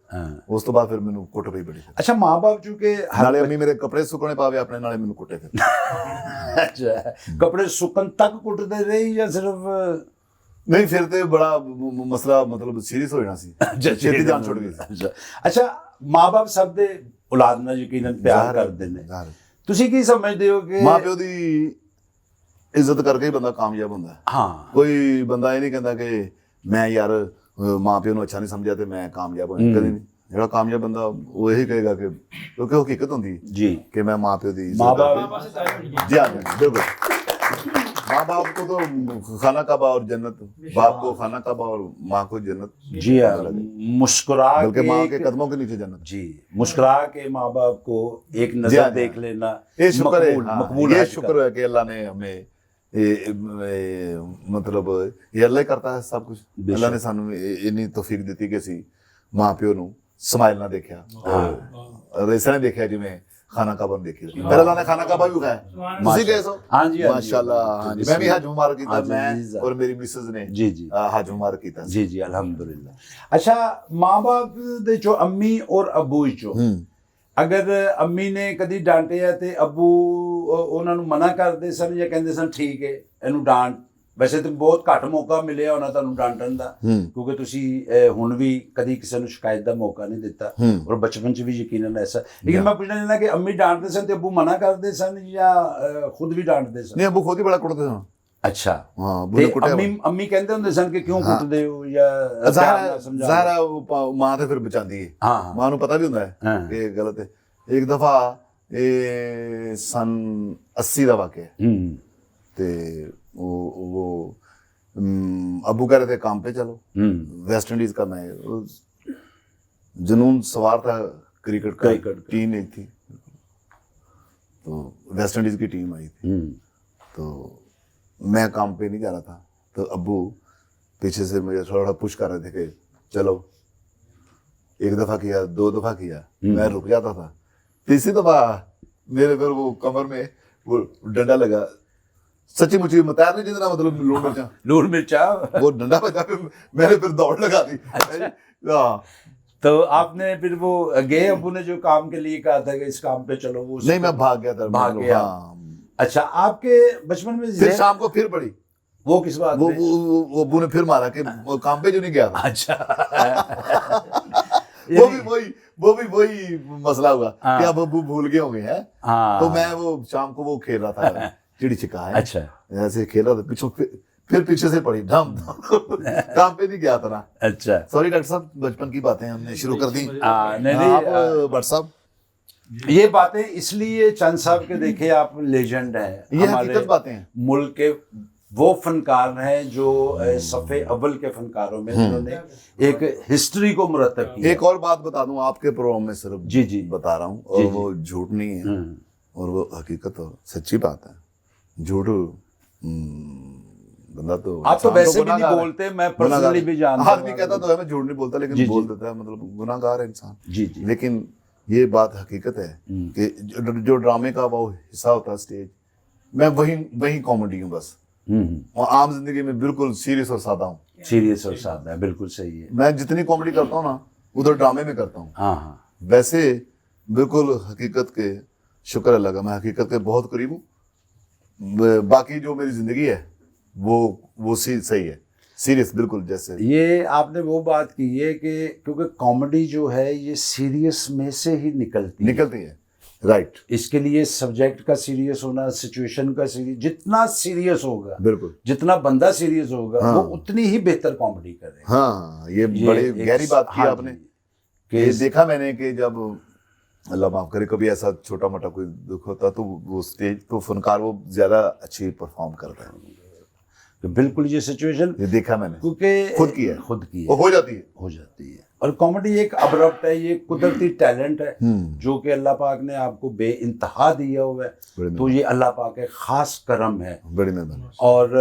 ਉਸ ਤੋਂ ਬਾਅਦ ਫਿਰ ਮੈਨੂੰ ਕੁੱਟ ਪਈ ਬੜੀ। ਅੱਛਾ, ਮਾਂ ਬਾਪ ਚੁੱਕੇ ਨਾਲੇ ਅੰਮੀ ਮੇਰੇ ਕੱਪੜੇ ਸੁੱਕਣੇ ਪਾਵੇ ਆਪਣੇ, ਨਾਲੇ ਮੈਨੂੰ ਕੁੱਟੇ ਫਿਰ। ਅੱਛਾ, ਕੱਪੜੇ ਸੁੱਕਣ ਤੱਕ ਕੁੱਟਦੇ ਰਹੇ ਜਾਂ ਸਿਰਫ? ਨਹੀਂ, ਫਿਰ ਤੇ ਬੜਾ ਮਸਲਾ ਮਤਲਬ ਸੀਰੀਅਸ ਹੋ ਜਾਣਾ ਸੀ, ਛੇਤੀ ਜਾਨ ਛੁੱਟ ਗਈ ਸੀ। ਅੱਛਾ, ਮਾਂ ਬਾਪ ਸਭ ਦੇ ਔਲਾਦ ਨਾਲ ਯਕੀਨਨ ਪਿਆਰ ਕਰਦੇ ਨੇ, ਤੁਸੀਂ ਕੀ ਸਮਝਦੇ ਹੋ ਕਿ ਮਾਂ ਪਿਓ ਦੀ ਇੱਜ਼ਤ ਕਰਕੇ ਹੀ ਬੰਦਾ ਕਾਮਯਾਬ ਹੁੰਦਾ? ਹਾਂ, ਕੋਈ ਬੰਦਾ ਇਹ ਨਹੀਂ ਕਹਿੰਦਾ ਕਿ ਮੈਂ ਯਾਰ ਮਾਂ ਪਿਓ ਨੂੰ ਅੱਛਾ ਨਹੀਂ ਸਮਝਿਆ ਤੇ ਮੈਂ ਕਾਮਯਾਬ ਹੋਇਆ, ਕਦੇ ਨਹੀਂ। ਜਿਹੜਾ ਕਾਮਯਾਬ ਬੰਦਾ ਉਹ ਇਹੀ ਕਹੇਗਾ ਕਿ, ਕਿਉਂਕਿ ਹਕੀਕਤ ਹੁੰਦੀ ਜੀ कि मैं माँ प्यो दी माँ इज्जत बाप करती। जी हाँ बिल्कुल, माँ बाप को तो खाना काबा और जन्नत, बाप को खाना काबा और माँ को जन्नत। जी हाँ, मुस्कुरा बल्कि माँ के के कदमों के नीचे जन्नत। जी, मुस्कुरा के माँ बाप को एक नजर देख लेना, ये शुक्र है, मकबूल ये हज का। शुक्र है कि अल्लाह ने हमें मतलब ये अल्लाह ही करता है सब कुछ। अल्लाह ने सानू इन्नी तौफीक दी कि ਅਸੀਂ ਮਾਂ ਪਿਓ ਨੂੰ ਸਮਾਈਲ ਨਾਲ ਦੇਖਿਆ, ਔਰ ਇਸ ਤਰ੍ਹਾਂ ਦੇਖਿਆ ਜਿਵੇਂ ਖਾਨਾ ਕਾਬਾ ਨੂੰ ਦੇਖੀ। ਫਿਰ ਅੱਲਾਹ ਨੇ ਖਾਨਾ ਕਾਬਾ ਵੀ ਵਿਖਾਇਆ, ਤੁਸੀਂ ਗਏ ਸੋ? ਹਾਂਜੀ, ਮਾਸ਼ਾਅੱਲਾ, ਹਾਂਜੀ, ਮੈਂ ਵੀ ਹਜ ਮੁਬਾਰਕ ਕੀਤਾ, ਹਾਂਜੀ, ਮੈਂ ਔਰ ਮੇਰੀ ਮਿਸਿਸ ਨੇ जी जी ਹਜ ਮੁਬਾਰਕ ਕੀਤਾ। जी जी अल्हम्दुलिल्लाह। अच्छा, माँ बाप ਦੇ ਚੋਂ ਅੰਮੀ ਔਰ ਅੱਬੂ ਚੋਂ ਅਗਰ ਅੰਮੀ ਨੇ ਕਦੀ ਡਾਂਟਿਆ ਤੇ ਅੱਬੂ ਉਹਨਾਂ ਨੂੰ ਮਨਾ ਕਰਦੇ ਸਨ ਜਾਂ ਕਹਿੰਦੇ ਸਨ ਠੀਕ ਹੈ ਇਹਨੂੰ ਡਾਂਟ? ਵੈਸੇ ਤਾਂ ਬਹੁਤ ਘੱਟ ਮੌਕਾ ਮਿਲਿਆ ਹੋਣਾ ਤੁਹਾਨੂੰ ਡਾਂਟਣ ਦਾ, ਕਿਉਂਕਿ ਤੁਸੀਂ ਹੁਣ ਵੀ ਕਦੀ ਕਿਸੇ ਨੂੰ ਸ਼ਿਕਾਇਤ ਦਾ ਮੌਕਾ ਨਹੀਂ ਦਿੱਤਾ, ਔਰ ਬਚਪਨ 'ਚ ਵੀ ਯਕੀਨਨ ਐਸਾ। ਲੇਕਿਨ ਮੈਂ ਪੁੱਛਣਾ ਚਾਹੁੰਦਾ ਕਿ ਅੰਮੀ ਡਾਂਟਦੇ ਸਨ ਤੇ ਅੱਬੂ ਮਨਾ ਕਰਦੇ ਸਨ ਜਾਂ ਖੁਦ ਵੀ ਡਾਂਟਦੇ ਸਨ? ਨਹੀਂ, ਅੱਬੂ ਖੁਦ ਹੀ ਬੜਾ ਕੁੱਟਦੇ ਸਨ। ਅੱਛਾ, ਹਾਂ, ਅੱਬੂ ਤੇ ਨੇ ਕੁੱਟਿਆ। ਅੰਮੀ ਕਹਿੰਦੇ ਹੁੰਦੇ ਸਨ ਕਿ ਕਿਉਂ ਕੁੱਟਦੇ ਹੋ ਜਾਂ ਜ਼ਾਹਰਾ ਮਾਂ ਤੇ ਫਿਰ ਬਚਾਉਂਦੀ ਹੈ। ਹਾਂ, ਮਾਂ ਨੂੰ ਪਤਾ ਵੀ ਹੁੰਦਾ ਹੈ ਕਿ ਇਹ ਗਲਤ ਹੈ। ਇੱਕ ਦਫਾ ਇਹ ਸਨ 80 ਦਾ ਵਾਕਿਆ है, ਤੇ वो अबू कह रहे थे काम पे चलो, वेस्ट इंडीज का मैं जुनून सवार था क्रिकेट का, टीम एक थी तो वेस्ट इंडीज की टीम आई थी, तो मैं काम पे नहीं जा रहा था, तो अबू पीछे से मुझे थोड़ा पुश कर रहे थे कि चलो। एक दफ़ा किया, 2 दफ़ा किया, मैं रुक जाता था। तीसरी दफ़ा मेरे फिर वो कमर में वो डंडा लगा, सच्ची मुझे तैर नहीं जितना, मतलब लून मिर्चा वो डंडा बजा, मैंने फिर दौड़ लगा दी। तो आपने फिर वो गए अबू ने जो काम के लिए कहा था कि इस काम पे चलो, वो नहीं, मैं भाग गया था, भाग गया। अच्छा, आपके बचपन में फिर शाम को फिर पड़ी वो किस बात? वो अबू ने फिर मारा कि वो काम पे जो नहीं गया था। अच्छा वो भी वही मसला हुआ कि अब अबू भूल गए होंगे हैं। तो मैं वो शाम को वो खेल रहा था चिड़ी छिका है, अच्छा ऐसे खेला था, पीछे फिर पीछे से पड़ी ढम काम पे नहीं गया था ना। अच्छा, सॉरी डॉक्टर साहब, बचपन की बातें हमने शुरू कर दी। नहीं भट्ट साहब, ये बातें इसलिए चंद साहब के देखे आप लेजेंड हैं, ये हकीकत बातें हैं। मुल्क के वो फनकार हैं जो सफ़े अव्वल के फनकारों में जिन्होंने एक हिस्ट्री को मुरतब किया। एक और बात बता दूं, आपके प्रोग्राम में सिर्फ जी जी बता रहा हूँ, और वो झूठ नहीं है और वो हकीकत और सच्ची बात है। झूठ बंदा तो आप तो वैसे भी नहीं बोलते, मैं पर्सनली भी जानता हूं। आदमी कहता तो है मैं झूठ नहीं बोलता, लेकिन बोल देता है, मतलब गुनाहगार है इंसान। जी जी, लेकिन ये बात हकीकत है कि जो ड्रामे का वो हिस्सा होता है स्टेज, मैं वही कॉमेडी हूँ बस। और आम जिंदगी में बिल्कुल सीरियस और सादा हूँ। सीरियस और सादा है, बिल्कुल सही है। मैं जितनी कॉमेडी करता हूँ ना, उधर ड्रामे में करता हूँ। हाँ हाँ, वैसे बिल्कुल हकीकत के शुक्र अल्लाह का, मैं हकीकत के बहुत करीब हूँ। बाकी जो मेरी जिंदगी है वो सही है, सीरियस बिल्कुल। जैसे ये आपने वो बात की है कि क्योंकि कॉमेडी जो है ये सीरियस में से ही निकलती है। राइट, इसके लिए सब्जेक्ट का सीरियस होना, सिचुएशन का सीरियस, जितना सीरियस होगा, बिल्कुल, जितना बंदा सीरियस होगा, हाँ। वो उतनी ही बेहतर कॉमेडी करेगा। हाँ, ये बड़ी एक- गहरी बात की हाँ आपने। जी, ये कि देखा मैंने कि जब अल्लाह माफ करे कभी ऐसा छोटा मोटा कोई दुख होता तो वो स्टेज तो फनकार वो ज्यादा अच्छी परफॉर्म करता है। कि बिल्कुल ये सिचुएशन, ये देखा मैंने, क्योंकि खुद की है, खुद की वो है, हो जाती है। हो जाती है। और कॉमेडी एक अब्रप्ट है, ये कुदरती टैलेंट है जो कि अल्लाह पाक ने आपको बेइंतहा दिया हुआ है, बड़ी तो ये अल्लाह पाक के खास करम है। बड़ी मेहरबानी। और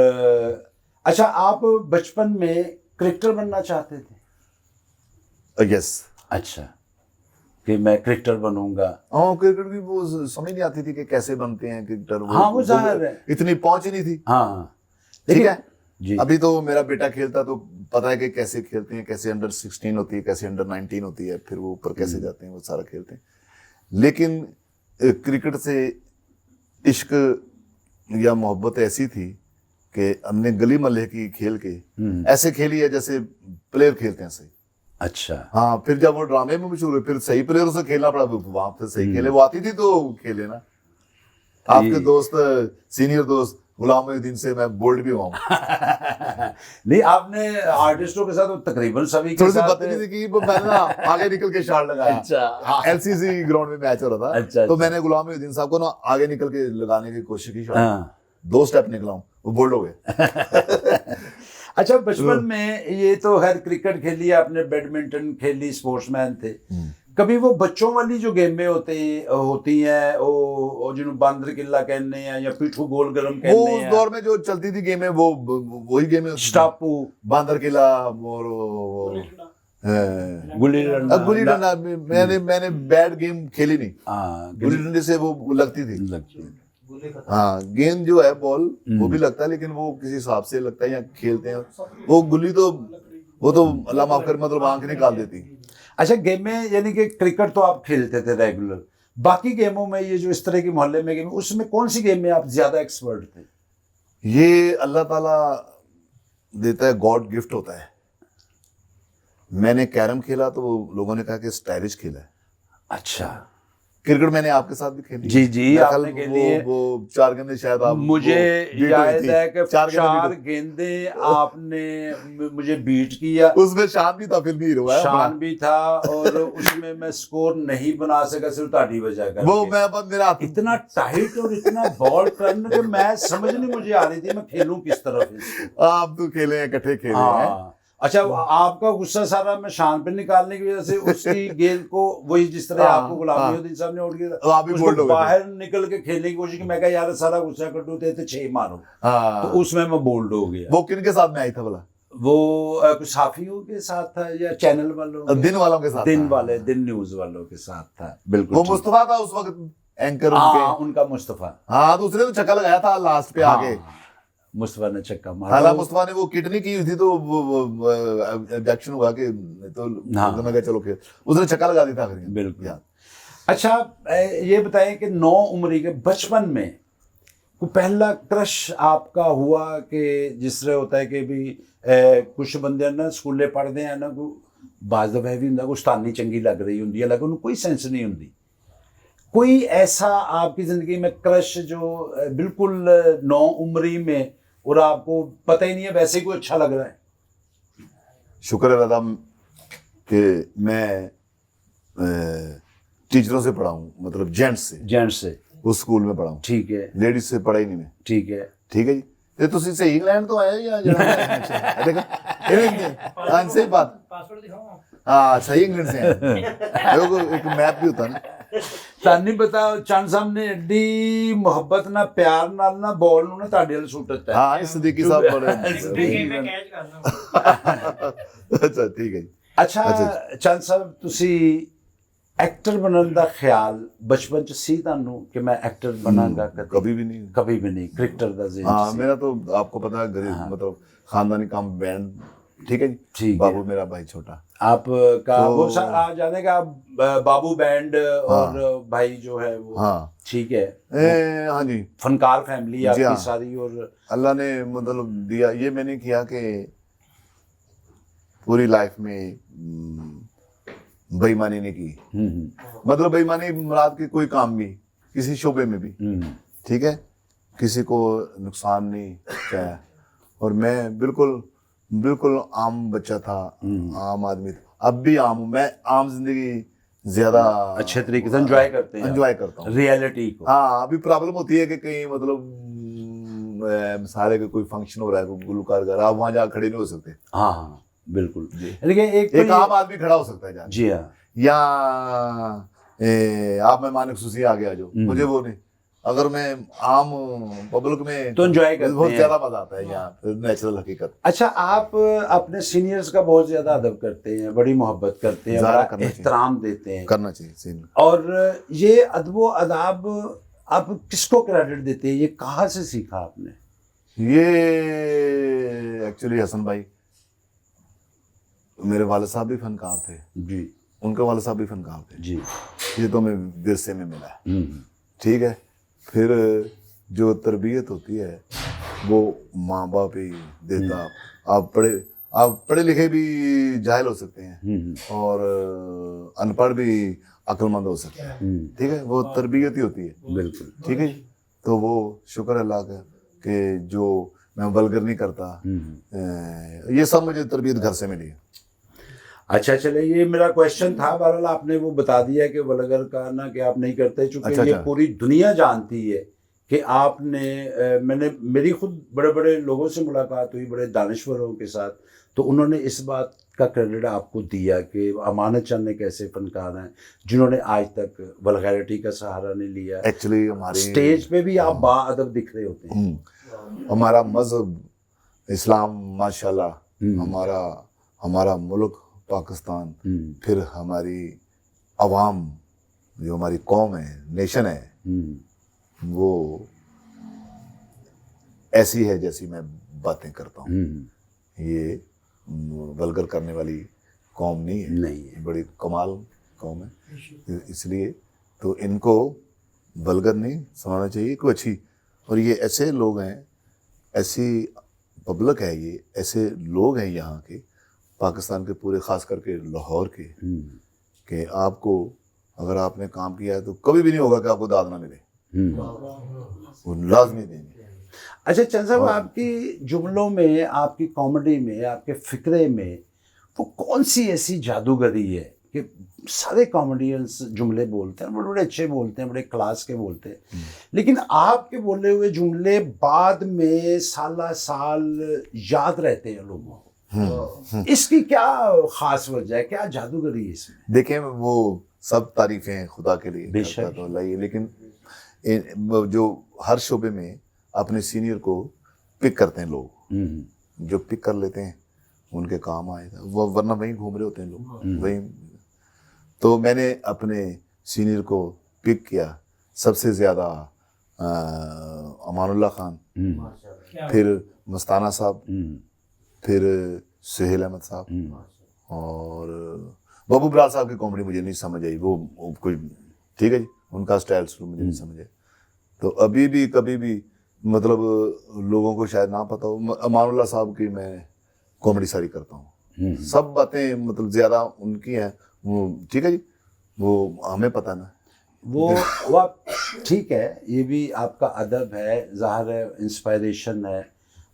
अच्छा, आप बचपन में क्रिकेटर बनना चाहते थे? यस, अच्छा, कि मैं क्रिकेटर बनूंगा। हाँ, क्रिकेट की वो समझ नहीं आती थी कि कैसे बनते हैं क्रिकेटर। हाँ, वो जाहिर है, इतनी पहुंच ही नहीं थी। हाँ ठीक है जी। अभी तो मेरा बेटा खेलता तो पता है कि कैसे खेलते हैं, कैसे अंडर 16 होती है, कैसे अंडर 19 होती है, फिर वो ऊपर कैसे जाते हैं, वो सारा खेलते हैं। लेकिन क्रिकेट से इश्क या मोहब्बत ऐसी थी कि हमने गली मोहल्ले की खेल के ऐसे खेली है जैसे प्लेयर खेलते हैं सही। अच्छा, हाँ, फिर जब वो ड्रामे में मशहूर हुए, फिर सही प्लेयरों से खेलना पड़ा, वहां पे सही खेले, वो आती थी तो खेले ना। आपके दोस्त, सीनियर दोस्त गुलाम मोहिउद्दीन से मैं बोल्ड भी हुआ हूँ। नहीं, आपने आर्टिस्टों के साथ तो तकरीबन सभी के थोड़ी सी साथ बदतमीजी की, पर मैंने ना आगे निकल के शॉट लगाया। अच्छा, एलसीसी ग्राउंड में मैच हो रहा था। अच्छा, तो अच्छा। मैंने गुलाम मोहिउद्दीन साहब को ना आगे निकल के लगाने की कोशिश की, शॉट हाँ। 2 स्टेप निकला हूँ, वो बोल्ड हो गए। अच्छा, बचपन में ये तो खैर क्रिकेट खेली आपने, बैडमिंटन खेली, स्पोर्ट्समैन थे। कभी वो बच्चों वाली जो गेमें होती हैं, वो जिन्होंने बांदर किला कहने हैं या पिठू गोल गरम वो कहने उस हैं, दौर में जो चलती थी गेमें, वो वही गेमें, स्टापू, बांदर किला और गुल्ली डंडा। गुल्ली डंडा। मैंने बैड गेम खेली नहीं। हाँ, गुल्ली डंडे से वो लगती थी। लगती है। हाँ, गेंद जो है बॉल वो भी लगता है, लेकिन वो किसी हिसाब से लगता है या खेलते हैं। वो गुल्ली तो वो तो अल्लाह माफ कर, मतलब आंख निकाल देती। अच्छा, गेमें यानी कि क्रिकेट तो आप खेलते थे रेगुलर, बाकी गेमों में ये जो इस तरह की मोहल्ले में गेम, उसमें कौन सी गेम में आप ज्यादा एक्सपर्ट थे? ये अल्लाह ताला देता है, गॉड गिफ्ट होता है। मैंने कैरम खेला तो लोगों ने कहा कि स्टाइलिश खेला है। अच्छा, क्रिकेट मैंने आपके साथ भी खेली। जी जी, मेरा आपने ख्याल खेली है। वो 4 गेंदें शायद आप मुझे याद है कि 4 गेंदें गेंदें आपने मुझे बीट किया। उसमें शान भी था, फिल्मी हीरो है शान भी था, और उसमें मैं स्कोर नहीं बना सका, सिर्फ ताड़ी बजा कर। वो मैं बस मेरा हाथ इतना टाइट और इतना बॉल करने के मैं समझ नहीं मुझे आ रही थी मैं खेलूं किस तरफ इसको। आप तो खेले हैं, इकट्ठे खेले हैं। हाँ, अच्छा, आपका गुस्सा सारा मैं शान पे निकालने की वजह से उसकी गेंद को वही जिस तरह आपको गुलाम मोहिउद्दीन साहब ने आउट तो आप भी किया, बोल्ड उसको हो गए थे। बाहर निकल के खेलने की कोशिश की। मैं कहा यार सारा गुस्सा कटू थे 6 मारो, हाँ, तो उसमें मैं बोल्ड हो गया। वो किन के साथ में आई था भला? वो कुछ साफियों के साथ था या चैनल वालों के? दिन वालों के साथ दिन था। वाले, दिन न्यूज वालों के साथ था, बिल्कुल वो ठीक। मुस्तफा था उस वक्त एंकर हाँ, उनके। उनका मुस्तफा। हाँ, दूसरे तो छक्का लगाया था लास्ट पे आगे। हाँ, मुस्तफा ने छक्का मारा। हालांकि मुस्तफा ने वो किट नहीं की हुई थी, तो ऑब्जेक्शन हुआ कि तो हाँ। मैं कहा चलो खेल, उसने छक्का लगा दिया था आखिर में। बिल्कुल। याद। अच्छा, ये बताएं कि 9 उम्र के बचपन में कोई पहला क्रश आपका हुआ कि जिस तरह होता है कि भी कुछ बंदे ना स्कूले पढ़ते हैं ना, को बाज दफा भी होंगे उस्तानी चंगी लग रही होंगी, हालांकि उन्हें कोई सेंस नहीं होती। कोई ऐसा आपकी ज़िंदगी में क्रश जो बिल्कुल 9 उम्री में और आपको पता ही नहीं है, वैसे ही कोई अच्छा लग रहा है? शुक्र है अल्लाह कि मैं टीचरों से पढ़ा हूँ, मतलब जेंट्स से उस स्कूल में पढ़ा हूँ। ठीक है, लेडीज से पढ़ा ही नहीं मैं। ठीक है। ठीक है जी। ये ਤੁਸੀਂ ਸਹੀ ਇੰਗਲੈਂਡ ਤੋਂ ਆਏ ਜਾਂ ਜਿਹੜਾ देखो हाँ सही बात। पासवर्ड दिखाओ। हाँ, सही इंग्लैंड से हैं। देखो एक मैप भी होता है ना। तानी पता चंद साहब ने एडी मुहब्बत ना प्यार नाल ना बॉल ਨੂੰ ਨਾ ਤੁਹਾਡੇ ਵੱਲ ਸੁੱਟ ਦਿੱਤਾ। हाँ, सिद्दीकी साहब बड़े मैं कैच करना। अच्छा ठीक है जी। ਅੱਛਾ, ਚੰਦ ਸਾਹਿਬ ਤੁਸੀਂ एक्टर बनने का ख्याल बचपन च सी ਤੁਹਾਨੂੰ कि मैं एक्टर बनांगा? कभी भी नहीं। कभी भी नहीं। क्रिकेटर का ज़हन हाँ, सी। मेरा तो आपको पता है गरीब, मतलब खानदानी काम बैंड। ठीक है जी। ठीक है। बाबू मेरा भाई छोटा, आपका तो- वो आप जाने का बाबू बैंड और भाई जो है वो। हाँ ठीक है। हाँ जी। फनकार फैमिली जी आपकी हाँ। सारी, और अल्लाह ने मतलब दिया, ये मैंने किया कि पूरी लाइफ में बेईमानी नहीं की। मतलब बेईमानी मुराद की कोई काम भी किसी शोबे में भी, ठीक है, किसी को नुकसान नहीं चाहा। और मैं बिल्कुल बिल्कुल आम बच्चा था, आम आदमी था, अब भी आम हूँ मैं। आम जिंदगी ज्यादा अच्छे तरीके से एंजॉय करते हैं, एंजॉय करता हूँ रियलिटी को। हाँ, अभी प्रॉब्लम होती है कि कहीं मतलब सारे का कोई फंक्शन हो रहा है, कोई गुलकार घर, आप वहां जाकर खड़े नहीं हो सकते। हाँ हाँ बिल्कुल। जी। लेकिन एक तो एक आम आदमी खड़ा हो सकता है जाके, जी हाँ, या आप मेहमान खुशी आ गया जो, मुझे वो नहीं। अगर मैं आम पब्लिक में तो enjoy करते बहुत हैं। ज्यादा मजा आता है यहाँ, नेचुरल हकीकत। अच्छा, आप अपने सीनियर्स का बहुत ज्यादा अदब करते हैं, बड़ी मोहब्बत करते हैं, ज़्यादा बड़ा करना चाहिए। एहतराम देते हैं, करना चाहिए सीन। और ये अदब अदाब आप किसको क्रेडिट देते हैं? ये कहाँ से सीखा आपने? ये एक्चुअली हसन भाई, मेरे वाले साहब भी फनकार थे, जी उनके वाले साहब भी फनकार थे। जी। ये तो मैं विरसे में मिला है, ठीक है। फिर जो तरबियत होती है वो माँ बाप ही देता। आप पढ़े लिखे भी जाहिल हो सकते हैं, और अनपढ़ भी अक्लमंद हो सकते हैं, ठीक है। वो तरबियत ही होती है, बिल्कुल। ठीक है। तो वो शुक्र अल्लाह का कि जो मैं वल्गर नहीं करता, ये सब मुझे तरबियत घर से मिली है। अच्छा, चले, ये मेरा क्वेश्चन था, बहरहाल आपने वो बता दिया कि वलगर का ना कि आप नहीं करते, चूंकि अच्छा, ये अच्छा। पूरी दुनिया जानती है कि आपने मेरी खुद बड़े बड़े लोगों से मुलाकात हुई, बड़े दानिश्वरों के साथ, तो उन्होंने इस बात का क्रेडिट आपको दिया कि अमानत चंद एक ऐसे फनकार हैं जिन्होंने आज तक वल्गैरिटी का सहारा नहीं लिया। एक्चुअली हमारी स्टेज पे भी आप बाअदब दिख रहे होते हैं। हमारा मजहब इस्लाम माशाल्लाह, हमारा मुल्क पाकिस्तान, फिर हमारी अवाम जो हमारी कौम है, नेशन है, वो ऐसी है जैसी मैं बातें करता हूँ। ये वल्गर करने वाली कौम नहीं है, नहीं है। बड़ी कमाल कौम है, इसलिए तो इनको वल्गर नहीं समझना चाहिए, कोई अच्छी। और ये ऐसे लोग हैं, ऐसी पब्लिक है, ये ऐसे लोग हैं यहाँ के, पाकिस्तान के पूरे, खास करके लाहौर के, कि आपको अगर आपने काम किया है तो कभी भी नहीं होगा कि आपको दाद ना मिले, वो लाजमी देंगे। अच्छा चंद साहब, आपकी जुमलों में, आपकी कॉमेडी में, आपके फिक्रे में वो कौन सी ऐसी जादूगरी है कि सारे कॉमेडियंस जुमले बोलते हैं, बड़े बड़े अच्छे बोलते हैं, बड़े क्लास के बोलते हैं, लेकिन आपके बोले हुए जुमले बाद में साला साल याद रहते हैं लोगों को? इसकी क्या खास वजह है, क्या जादूगरी है इसमें? देखें, वो सब तारीफें हैं खुदा के लिए, बेशक। तो अल्लाह ही, लेकिन जो हर शोबे में अपने सीनियर को पिक करते हैं लोग, जो पिक कर लेते हैं उनके काम आएगा, वो वरना वहीं घूम रहे होते हैं लोग वहीं। तो मैंने अपने सीनियर को पिक किया सबसे ज़्यादा, अमानुल्लाह खान, फिर मस्ताना साहब, फिर सुहेल अहमद साहब, और बाबू बराड़ साहब की कॉमेडी मुझे नहीं समझ आई, वो कोई, ठीक है जी, उनका स्टाइल शुरू मुझे नहीं समझ आया। तो अभी भी कभी भी मतलब लोगों को शायद ना पता हो, अमानुल्लाह साहब की मैं कॉमेडी सारी करता हूँ, सब बातें मतलब ज़्यादा उनकी हैं, वो ठीक है जी, वो हमें पता ना, वो आप ठीक है, ये भी आपका अदब है, ज़ाहिर है, इंस्पायरेशन है,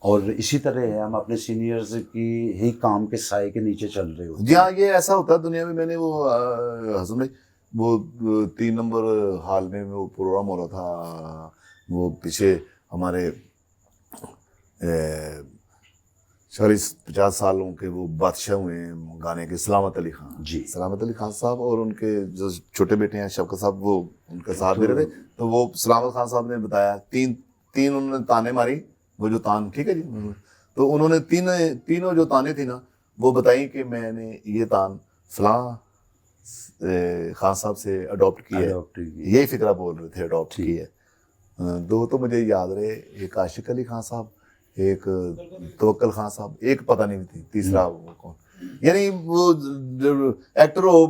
और इसी तरह है, हम अपने सीनियर्स की ही काम के साए के नीचे चल रहे हो। जी हाँ, ये ऐसा होता है दुनिया में। मैंने वो हसन भाई, वो 3 नंबर हाल में वो प्रोग्राम हो रहा था, वो पीछे हमारे 40-50 सालों के वो बादशाह हुए हैं गाने के, सलामत अली खान जी, सलामत अली खान साहब, और उनके जो छोटे बेटे हैं शफकत साहब, वो उनका साथ दे रहे थे। तो वो सलामत खान साहब ने बताया, तीन उन्होंने ताने मारी, वो जो तान, ठीक है जी, तो उन्होंने तीनों जो ताने थी ना, वो बताई कि मैंने ये तान फलां खान साहब से अडॉप्ट की है, यही फिक्रा बोल रहे थे, अडॉप्ट की है। 2 तो मुझे याद रहे, एक आशिक अली खान साहब, एक तवक्कल खान साहब, एक पता नहीं थी, तीसरा वो कौन। यानी वो एक्टर हो,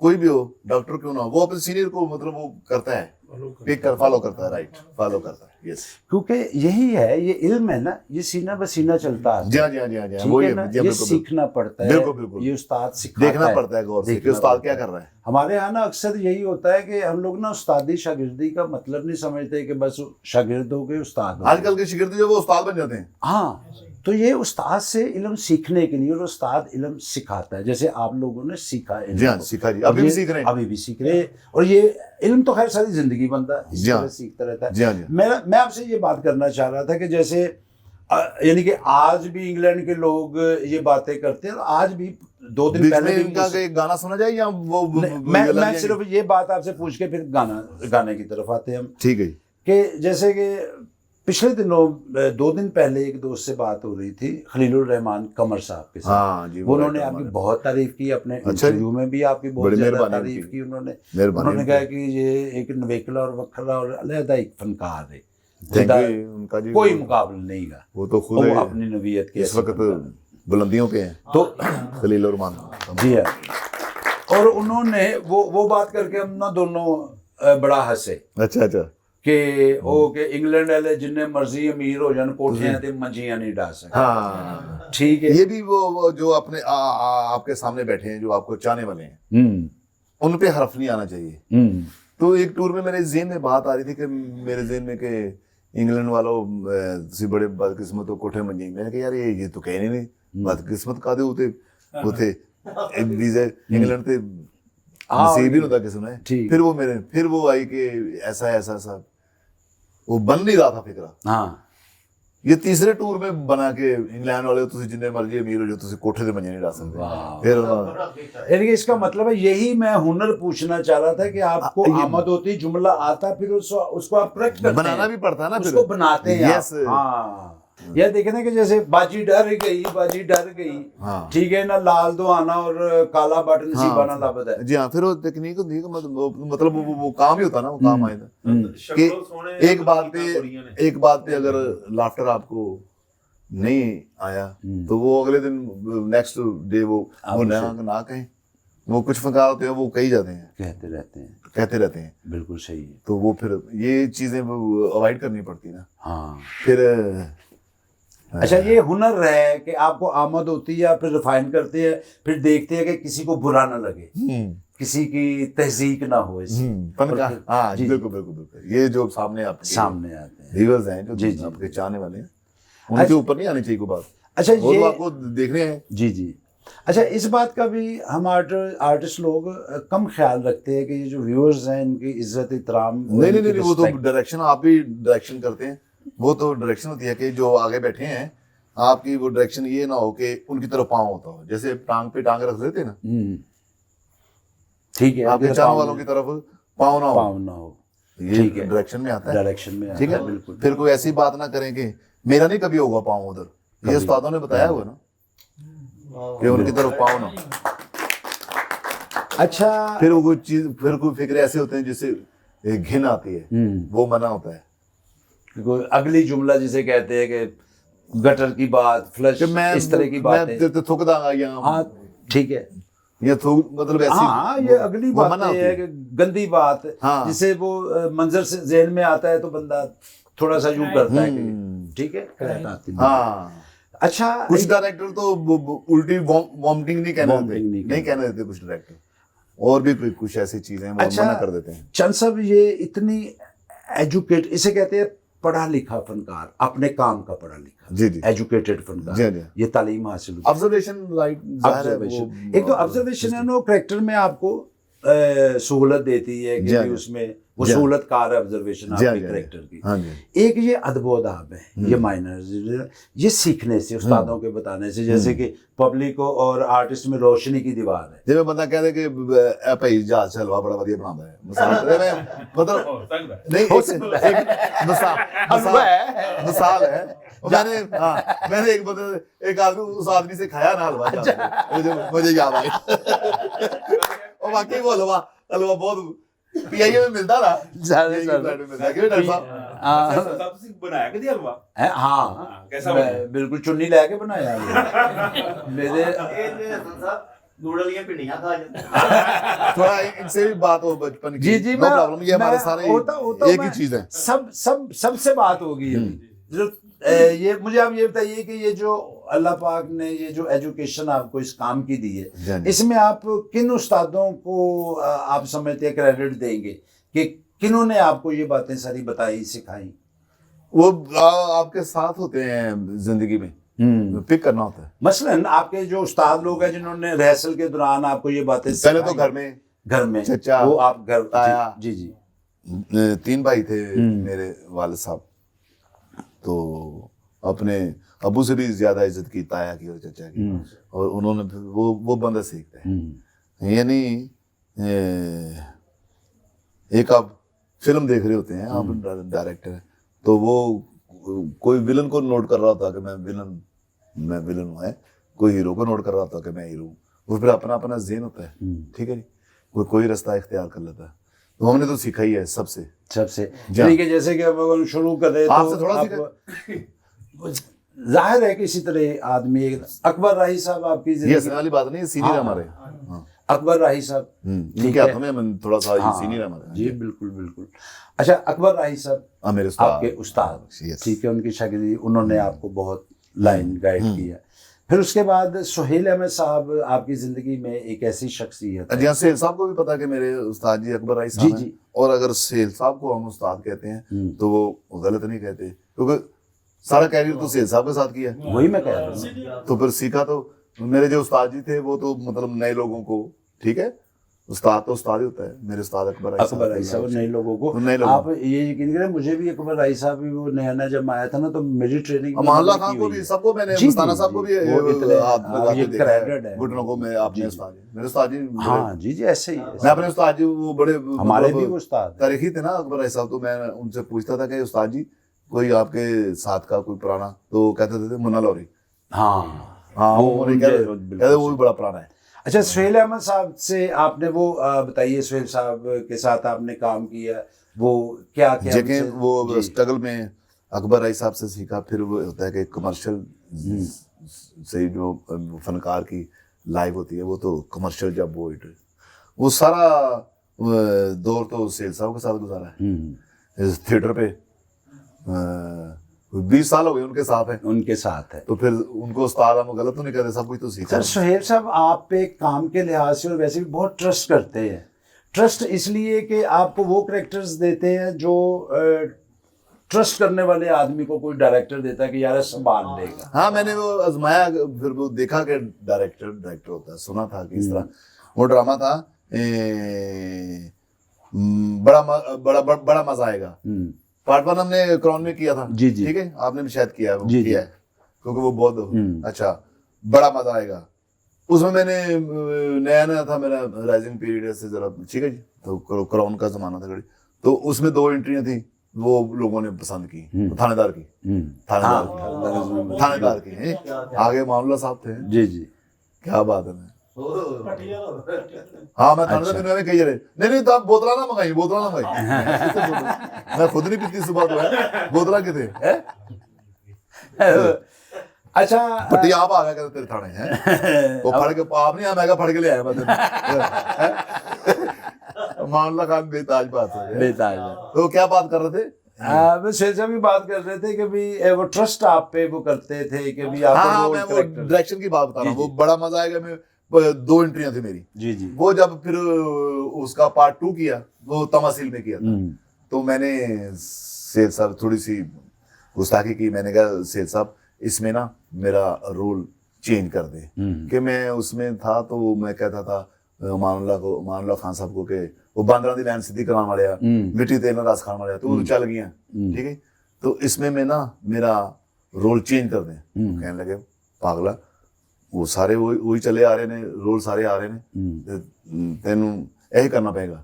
कोई भी हो, डॉक्टर क्यों ना हो, वो अपने सीनियर को मतलब वो करता है, पिक कर, फॉलो करता है, राइट, फॉलो करता है। यस। क्योंकि यही है, ये इल्म है ना, ये सीना बसीना चलता है। जी हाँ, जी हाँ, जी हाँ, जी हाँ, ठीक वही है है, ना, जी, ये बिल्कुल, सीखना पड़ता है, बिल्कुल, बिल्कुल। ये उस्ताद सिखाता देखना है, पड़ता है गौर से कि देखना उस्ताद पड़ता क्या कर रहा है। हमारे यहाँ ना अक्सर यही होता है कि हम लोग ना उस्तादी शागिर्दी का मतलब नहीं समझते कि बस शागिर्द हो गए उस्ताद हो गए। आजकल के शिगिर्द जो वो उस्ताद बन जाते हैं। हाँ, तो ये उस्ताद से इल्म सीखने के लिए, और उस्ताद इल्म सिखाता है, जैसे आप लोगों ने सीखा इल्म जी हाँ, को। सीखा जी, और अभी भी ये सीख रहे हैं। अभी भी सीख रहे हैं, और ये इल्म तो खैर सारी जिंदगी बंदा इस जी हाँ। तरह सीखता रहता है। जी हाँ, जी हाँ। मैं आपसे ये बात करना चाह रहा था कि जैसे यानी कि आज भी इंग्लैंड के लोग ये बातें करते हैं, और आज भी 2 दिन बीच पहले में भी इनका एक गाना सुना जाए या वो नहीं, वो मैं लग मैं जाएंगे? सिर्फ ये बात आपसे पूछ के फिर गाने की तरफ आते हैं हम, ठीक है। कि जैसे कि पिछले दिनों 2 दिन पहले एक दोस्त से बात हो रही थी, खलीलुर रहमान कमर साहब के साथ। हाँ जी, वो उन्होंने राइटर आपकी हमारे। बहुत तारीफ की, अपने अच्छा इंटरव्यू में भी आपकी बहुत बड़ी ज्यादा मेहरबानी तारीफ उनकी। की उन्होंने। मेहरबानी उन्होंने कहा उनकी। कि ये एक नवेकला और वखरा और अलहदा एक फनकार है, Thank खुदा you, उनका जी, कोई वो- मुकाबला नहीं का, वो तो खुद वो है, अपनी नबीयत के इस ऐसे वक्त फनकार। बुलंदियों पे हैं तो खलील और मान। जी हाँ, और उन्होंने वो बात करके हम ना दोनों बड़ा हंसे अच्छा अच्छा। कि ओ कि इंग्लैंड वाले जिन्ने मर्जी अमीर हो जान, कोठियां ते मंजियां नहीं डाल सकते। हाँ, ठीक है। ये भी वो जो अपने आपके सामने बैठे हैं, जो आपको चाहने वाले हैं, हम्म उन पे हर्फ नहीं आना चाहिए। हम्म तो एक टूर में मेरे ज़हन में बात आ रही थी कि मेरे ज़हन में कि इंग्लैंड वालों से बड़े बदकिस्मत हो कोठे मंजी। मैंने कहा यार ये तो कहने नहीं बदकिस्मत का दे उते वीज़ा इंग्लैंड ते नसीब ही नहीं होता किसी ने। ठीक। फिर वो आई कि ऐसा ऐसा वो बन नहीं रहा था फिक्रा। हाँ, ये तीसरे टूर में बना के इंग्लैंड वाले तुसी जिन्ने मर्जी अमीर हो जो तुसी कोठे ते मंजे नहीं डाल सकते। फिर यानी कि इसका मतलब है, यही मैं हुनर पूछना चाह रहा था कि आपको ये- आमद होती, जुमला आता, फिर उसको आप करेक्ट करते बनाना हैं, भी पड़ता है ना, फिर उसको बनाते हैं Yes. आप। हाँ, यह देखना कि जैसे बाजी डर गई, हाँ। ठीक है ना, लाल दो आना और काला बटन सी हाँ। बना लापता है। जी हाँ, फिर वो तकनीक होती है कि मतलब वो काम ही होता है ना, वो काम आएगा कि शक्लों सोने एक बात पे अगर लाफ्टर आपको नहीं आया तो वो अगले दिन नेक्स्ट डे वो ना कहें, वो कुछ फंका होते हैं, वो कही जाते हैं, कहते रहते हैं। बिल्कुल सही है। तो वो फिर ये चीजें अवॉइड करनी पड़ती है ना। हाँ, फिर अच्छा, ये हुनर है कि आपको आमद होती है, या फिर रिफाइन करते हैं, फिर देखते हैं कि किसी को बुरा ना लगे, किसी की तहजीक ना हो इससे। फन का, हाँ जी, बिल्कुल बिल्कुल बिल्कुल। ये जो सामने सामने आते हैं। व्यूअर्स हैं जो जी, जी। आपके चाहने वाले हैं, उनके ऊपर नहीं आनी चाहिए कोई बात। अच्छा, वो ये तो आपको देख रहे हैं। जी। अच्छा, इस बात का भी हम आर्टिस्ट लोग कम ख्याल रखते हैं कि ये जो व्यूअर्स हैं इनकी इज्जत इतराम। नहीं, वो तो डायरेक्शन, आप भी डायरेक्शन करते हैं, वो तो डायरेक्शन होती है कि जो आगे बैठे हैं आपकी वो डायरेक्शन ये ना हो कि उनकी तरफ पाँव होता हो, जैसे टांग पे टांग रख देते हैं ना, ठीक है, आपके चाहने वालों की तरफ पाँव ना हो, ये ठीक है, डायरेक्शन में आता है। डायरेक्शन में ठीक आता है, बिल्कुल। फिर कोई ऐसी बात ना करें कि मेरा नहीं कभी होगा पाँव उधर, ये उस्तादों ने बताया हुआ ना कि उनकी तरफ पाँव ना हो। अच्छा, फिर वो कोई चीज, फिर कोई फिक्र ऐसे होते हैं जिससे एक घिन आती है, वो मना होता है। कोई अगली जुमला जिसे कहते हैं कि गटर की बात, फ्लश, इस तरह की बातें। मैं थुक दांगा या हाँ, ठीक है, ये थुक मतलब ऐसी, हाँ, ये अगली वो बात मना होती है कि गंदी बात, हाँ। जिसे वो मंजर से ज़हन में आता है तो बंदा थोड़ा सा यूं करता है कि ठीक है, कराहत आती है। हाँ। अच्छा, कुछ डायरेक्टर तो उल्टी वॉमिटिंग नहीं कहने देते, Vomiting नहीं कहने देते कुछ डायरेक्टर, और भी कुछ ऐसी चीजें वो अच्छा, मना कर देते हैं। चंद साहब, ये इतनी एजुकेट, इसे कहते हैं पढ़ा लिखा फनकार, अपने काम का पढ़ा लिखा, जी एजुकेटेड फनकार, जी, जी। ये तालीम हासिल होती है। ऑब्जर्वेशन राइट, ऑब्जर्वेशन, एक तो ऑब्जर्वेशन है ना, करेक्टर में आपको सहूलत देती है कि उसमें वो सहूलतकार है ऑब्जर्वेशन आपके करेक्टर की। हाँ जी। एक ये अदब-ओ-आदाब है, ये माइनर, ये सीखने से, उस्तादों के बताने से, जैसे कि पब्लिक और आर्टिस्ट में रोशनी की दीवार है। जिਵੇਂ ਬੰਦਾ ਕਹਿੰਦੇ ਕਿ ਇਹ ਭਾਈ ਜਹਾਜ਼ ਹਲਵਾ ਬੜਾ ਵਧੀਆ ਬਣਾਉਂਦਾ ਹੈ, ਮਿਸਾਲ ਦੇ ਮੈਂ मतलब नहीं, एक मिसाल है। मैंने एक आदमी, उस आदमी से खाया ना हलवा, मुझे याद आया, और वाकई वो हलवा बहुत पीआईए में मिलता था, बनाया कभी हलवा? हाँ, कैसा बिल्कुल चुन्नी लेके बनाया मेरे। नूडल या भिंडियां खा जाते थोड़ा इनसे भी बात हो बचपन की। जी नो प्रॉब्लम, ये हमारे सारे एक ही चीज है। सबसे बात होगी अभी। जो ये मुझे आप ये बताइए कि ये जो अल्लाह पाक ने ये जो एजुकेशन आपको इस काम की दी है, इसमें आप किन उस्तादों को आप समझते हैं क्रेडिट देंगे कि किन्होंने आपको ये बातें सारी बताई सिखाई? वो आपके साथ होते हैं जिंदगी में, पिक करना होता है। मसलन आपके जो उस्ताद लोग हैं जिन्होंने रिहर्सल के दौरान आपको ये बातें पहले तो घर में चचा, वो आप घर ताया, जी जी 3 भाई थे मेरे वालिद साहब, तो अपने अबू से भी ज्यादा इज्जत की ताया की और चचा की, और उन्होंने वो बंदा सीखता है। यानी एक आप फिल्म देख रहे होते हैं, आप डायरेक्टर है, तो वो कोई विलन को नोट कर रहा होता है कि मैं विलन हूँ, है कोई हीरो को नोट कर रहा होता है कि मैं हीरो हूँ। वो फिर अपना अपना ज़हन होता है, ठीक है जी, कोई रास्ता इख्तियार कर लेता है। तो हमने तो सीखा ही है सबसे यानी कि जैसे कि अब शुरू कर रहे आपसे थोड़ा जाहिर है कि इसी तरह आदमी अकबर राही साहब आपकी जिंदगी वाली बात नहीं, सीनियर हमारे अकबर राही साहब, ठीक है, हमें थोड़ा सा सीनियर हमारे। जी बिल्कुल बिल्कुल। अच्छा, अकबर राही साहब मेरे आपके उस्ताद, ठीक है, उनकी शागिर्दी, उन्होंने आपको बहुत लाइन गाइड किया। फिर उसके बाद सुहेल अहमद साहब आपकी जिंदगी में एक ऐसी शख्सियत है। जी, सेल साहब को भी पता कि मेरे उस्ताद जी अकबर राही साहब हैं, और अगर सेल साहब को हम उस्ताद कहते हैं तो वो गलत नहीं कहते, क्योंकि सारा कैरियर तो सेल साहब के साथ किया। वही मैं कह रहा हूँ। तो फिर सीखा तो मेरे जो उस्ताद जी थे वो तो मतलब नए लोगों को, ठीक है, उस्ताद तो उस्ताद ही होता है। मेरे उस्ताद अकबर राही साहब नए लोगों को, आप ये यकीन करें, मुझे भी अकबर राही साहब भी वो नया जब आया था ना, तो मेरी ट्रेनिंग मोहल्ला खान को भी, सबको मैंने, मस्ताना साहब को भी घुटनों को मैं आपने उस्ताद जी, मेरे उस्ताद जी, हाँ जी जी, ऐसे ही मैं अपने उस्ताद जी, वो बड़े हमारे भी उस्ताद तारीखी थे ना अकबर राही साहब, तो मैं उनसे पूछता था कि उस्ताद जी कोई आपके साथ का कोई पुराना, तो कहते थे मुन्ना लौरी। हाँ वो भी बड़ा पुराना है। अच्छा, सुहेल अहमद साहब से आपने वो बताइए, सुहेल साहब के साथ आपने काम किया, वो क्या जगह वो स्ट्रगल में अकबर राही साहब से सीखा। फिर वो होता है कि कमर्शियल से जो फनकार की लाइफ होती है, वो तो कमर्शियल जब वो सारा दौर तो सुहेल साहब के साथ गुजारा है। इस थिएटर पे 20 साल हो गए उनके साथ है, तो फिर उनको उस्ताद हम गलत तो नहीं कहते, सब कुछ तो सीखा। सर सुहेल साहब आप पे काम के लिहाज से और वैसे भी बहुत ट्रस्ट करते हैं। ट्रस्ट इसलिए कि आपको वो कैरेक्टर्स देते हैं जो ट्रस्ट करने वाले आदमी को कोई डायरेक्टर देता है कि यार संभाल लेगा। हाँ, मैंने वो आजमाया, फिर वो देखा कि डायरेक्टर होता है, सुना था कि इस तरह वो ड्रामा था, बड़ा मजा आएगा। पार्ट 1 हमने क्राउन में किया था, जी जी, ठीक है, आपने भी शायद किया है, किया है, क्योंकि वो बहुत अच्छा, बड़ा मजा आएगा। उसमें मैंने नया था, मेरा राइजिंग पीरियड से जरा, ठीक है जी, तो क्राउन का जमाना था, तो उसमें 2 एंट्रियां थी, वो लोगों ने पसंद की, थानेदार की, थानेदार की, आगे मामला साहब थे, जी जी, क्या बात है। हाँ, मैं थानेदार में कही जा रहे, नहीं तो आप बोतला ना मंगाई, मैं खुद नहीं पीती सुबह, तो बोतला कितने। अच्छा, पट्टी आप आ गया तेरे थाने हैं, वो फड़ के आप नहीं, मैं फड़ के ले आया मामला खान बेताज बात है। तो क्या बात कर रहे थे? मैं शेर साहब भी बात कर रहे थे कि भी वो ट्रस्ट आप पे वो करते थे कि भी आप, हाँ, मैं वो डायरेक्शन की बात कर रहा हूँ, वो बड़ा मजा आएगा। मैं 2 एंट्रियां थी मेरी, जी जी, वो जब फिर उसका पार्ट 2 किया, वो तमासील में किया था, तो मैंने शेर साहब थोड़ी सी गुस्ताखी की। मैंने कहा शेर साहब इसमें ना मेरा रोल चेंज कर दे, कि मैं उसमें था तो मैं कहता था मानुल्लाह खान साहब को कि वो बांद्रा दी लैंड सिद्धि कराने वाले मिट्टी तेल रस खाने वाले, तो वो चल गया, ठीक है, तो इसमें मैं ना मेरा रोल चेंज कर दें। कहने लगे पागला, वो सारे वही चले आ रहे ने, रोल सारे आ रहे ने, तेनू यही करना पड़ेगा।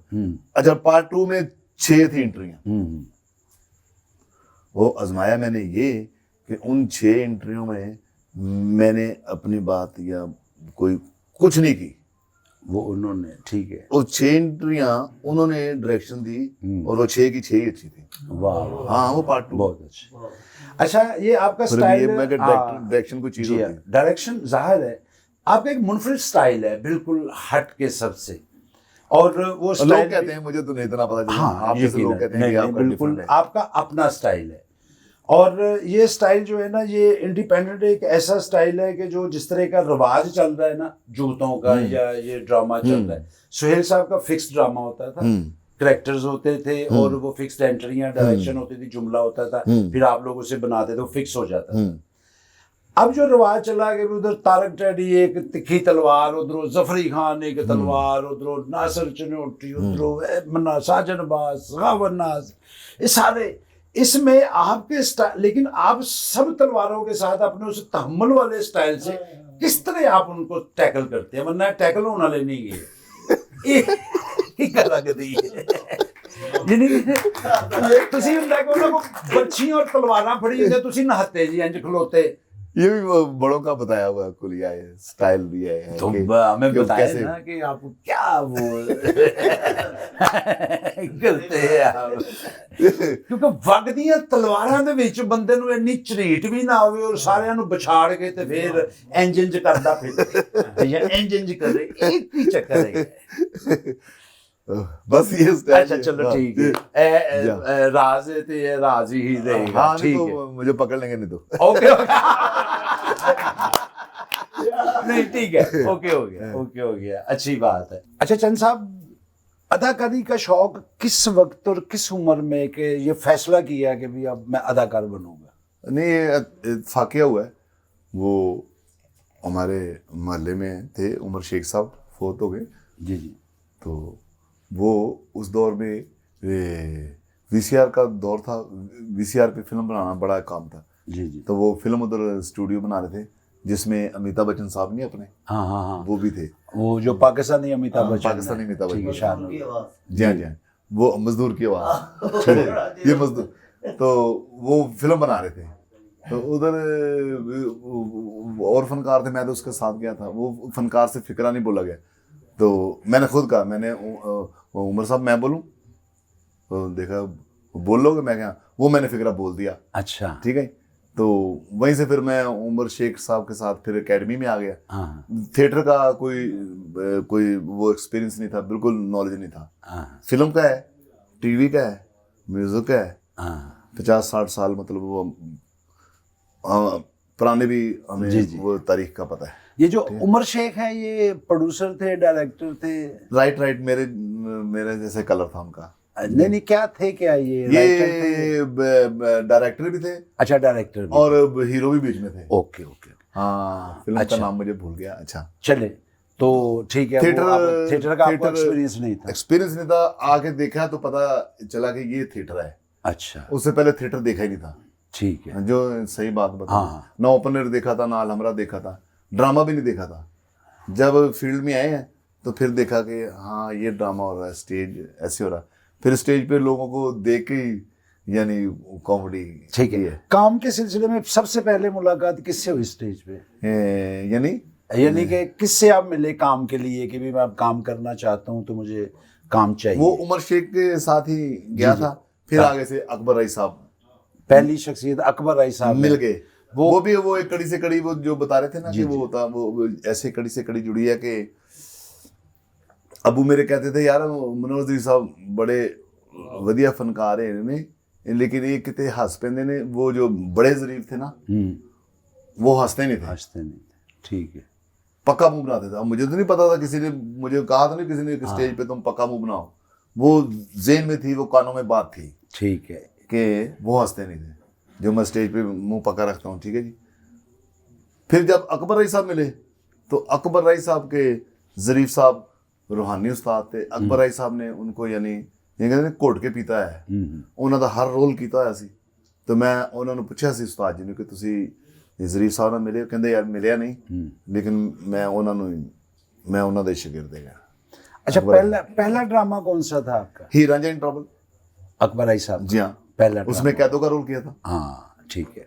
अच्छा, पार्ट 2 में 6 थी एंट्रियां, वो आजमाया मैंने ये कि उन 6 एंट्रियों में मैंने अपनी बात या कोई कुछ नहीं की, वो उन्होंने, ठीक है, वो 6 एंट्रियां उन्होंने डायरेक्शन दी, और वो 6 की 6 ही अच्छी थी। वाह, हाँ, वो पार्ट 2 बहुत अच्छा। ये आपका स्टाइल, डायरेक्शन को चीज होती है, डायरेक्शन जाहिर है आपका एक मुनफरिद स्टाइल है, बिल्कुल हट के सबसे, और वो लोग स्टाइल कहते हैं, मुझे तो नहीं इतना पता चला। हाँ, आप जैसे लोग कहते हैं कि आपका बिल्कुल different है। आपका अपना स्टाइल है। और ये स्टाइल जो है ना, ये इंडिपेंडेंट एक ऐसा स्टाइल है कि जो जिस तरह का रिवाज चल रहा है ना जूतों का, या ये ड्रामा चल रहा है, सुहेल साहब का फिक्स ड्रामा होता था, करेक्टर्स होते थे और वो फिक्स्ड एंट्रियां, डायरेक्शन होती थी, जुमला होता था, फिर आप लोग उसे बनाते थे, वो फिक्स हो जाता था। अब जो रिवाज चला कि उधर तारक टैडी एक तिखी तलवार, उधरों जफरी खान एक तलवार, उधरों नासिर चनोटी, उधरों साजनबाज, गावरनाज, ये सारे, इसमें आपके स्टाइल, लेकिन आप सब तलवारों के साथ अपने उस तहम्मुल वाले स्टाइल से किस तरह आप उनको टैकल करते हैं? वरना टैकल होना लेनी है ਇਹ ਗੱਲ ਲੱਗਦੀ ਹੈ ਜਿਨੀ ਤੁਸੀਂ ਹੁੰਦਾ ਕਿ ਉਹਨਾਂ ਕੋ ਬੱਚੀਆਂ ਔਰ ਤਲਵਾਰਾਂ ਫੜੀ ਹੁੰਦੇ, ਤੁਸੀਂ ਨਹੱਤੇ ਜੀ ਇੰਜ ਖਲੋਤੇ। ये भी वो बड़ों का बताया हुआ कुलिया है, स्टाइल भी है तो कि हमें कि बताया कैसे- ना कि आप क्या वो करते हैं आप, ਕਿਉਂਕਿ ਵਗਦੀਆਂ ਤਲਵਾਰਾਂ ਦੇ ਵਿੱਚ ਬੰਦੇ ਨੂੰ ਇੰਨੀ ਝਰੀਟ ਵੀ ਨਾ ਹੋਵੇ ਔਰ ਸਾਰਿਆਂ ਨੂੰ ਵਿਛਾੜ ਕੇ ਤੇ ਫਿਰ ਇੰਜ ਕਰਦਾ ਫਿਰਦੇ ਜਾਂ ਇੰਜ ਕਰੇ, ਇਹ ਕੀ ਚੱਕਰ ਹੈ? बस ये स्टाइल अच्छा चलो ठीक है, राज है तो ये राज ही रहेगा। हाँ, नहीं ठीक तो है, मुझे पकड़ लेंगे नहीं तो। ओके नहीं ठीक है, ओके हो गया, ओके हो गया, अच्छी बात है। अच्छा चंद साहब, अदाकारी का शौक किस वक्त और किस उम्र में कि ये फैसला किया कि भी अब मैं अदाकार बनूंगा? नहीं, ये फाकिया हुआ है। वो हमारे मोहल्ले में थे, उमर शेख साहब फोत हो गए। जी जी। तो वो उस दौर में वीसीआर का दौर था, वीसीआर पे फिल्म बनाना बड़ा काम था। जी जी। तो वो फिल्म उधर स्टूडियो बना रहे थे, जिसमें अमिताभ बच्चन साहब नहीं अपने, हाँ हाँ हाँ, वो भी थे। वो जो पाकिस्तानी अमिताभ बच्चन, पाकिस्तानी अमिताभ ठीक है, बच्चन। शाहरुख। की आवाज जी हाँ जी हाँ, वो मजदूर की आवाज ये मजदूर। तो वो फिल्म बना रहे थे, तो उधर और फनकार थे, मैं तो उसके साथ गया था। वो फनकार से फिक्रा नहीं बोला गया, तो मैंने खुद कहा, मैंने उमर साहब मैं बोलूं? तो देखा बोल लोगे? मैं क्या, वो मैंने फिक्रा बोल दिया। अच्छा ठीक है, तो वहीं से फिर मैं उमर शेख साहब के साथ फिर एकेडमी में आ गया। हाँ थिएटर का कोई वो एक्सपीरियंस नहीं था, बिल्कुल नॉलेज नहीं था। हाँ फिल्म का है, टीवी का है, म्यूजिक का है, हाँ 50-60 साल, मतलब वो पुराने भी हमें जी, जी। वो तारीख का पता है। ये जो उमर शेख है, ये प्रोड्यूसर थे, डायरेक्टर थे? राइट, मेरे जैसे कलर था उनका। नहीं क्या थे, क्या ये राइटर थे? ये डायरेक्टर भी थे, अच्छा डायरेक्टर भी। और हीरो भी बीच में थे। ओके ओके, हाँ, फिल्म अच्छा। का नाम मुझे भूल गया। अच्छा, चले तो ठीक है। थिएटर का आपको एक्सपीरियंस नहीं था? एक्सपीरियंस नहीं था, आके देखा तो पता चला कि ये थिएटर है। अच्छा उससे पहले थिएटर देखा ही नहीं था। ठीक है। जो सही बात बता, हाँ। ना ओपनर देखा था, ना अलहमरा देखा था, ड्रामा भी नहीं देखा था। जब फील्ड में आए हैं तो फिर देखा कि हाँ ये ड्रामा हो रहा है, स्टेज ऐसे हो रहा है। फिर स्टेज पे लोगों को देख के यानी कॉमेडी। ठीक है। काम के सिलसिले में सबसे पहले मुलाकात किससे हुई स्टेज पे? यानी कि किससे आप मिले काम के लिए कि भी मैं अब काम करना चाहता हूँ तो मुझे काम चाहिए? वो उमर शेख के साथ ही गया था। फिर आगे से अकबर राय साहब, पहली शख्सियत अकबर राय साहब मिल गए। वो भी वो एक कड़ी से कड़ी, वो जो बता रहे थे ना कि वो होता, वो ऐसे कड़ी से कड़ी जुड़ी है कि अबू मेरे कहते थे यार मनोज दी साहब बड़े वधिया फनकार है इन्हें, लेकिन ये कितने हंस पेंदे ने। वो जो बड़े जरीफ थे ना, वो हंसते नहीं थे। हंसते नहीं थे, ठीक है। पक्का मुंह बनाते थे। अब मुझे तो नहीं पता था, किसी ने मुझे कहा था नहीं किसी ने स्टेज पे तुम पक्का मुंह बनाओ। वो जेन में थी, वो कानों में बात थी, ठीक है, कि वो हंसते नहीं थे जो मैं स्टेज पे मुंह पका रखता हूँ। ठीक है जी। फिर जब अकबर राय साहब मिले तो अकबर राय साहब के जरीफ साहब रूहानी उस्ताद थे। अकबर राय साहब ने उनको यानी ये कहते घोट के पीता है, उन्होंने हर रोल किया होया सी। तो मैं उन्होंने पूछा सी उस्ताद जी ने कि तुसी जरीफ साहब नाल मिले? कहते यार मिलिया नहीं, लेकिन मैं उन्होंने दे शागिर्द है। अच्छा, पहला ड्रामा कौन सा था आपका? ही रांझा इन ट्रबल, अकबर राय साहब? जी हाँ, पहला उसमें कैदों का रोल किया था। हाँ ठीक है,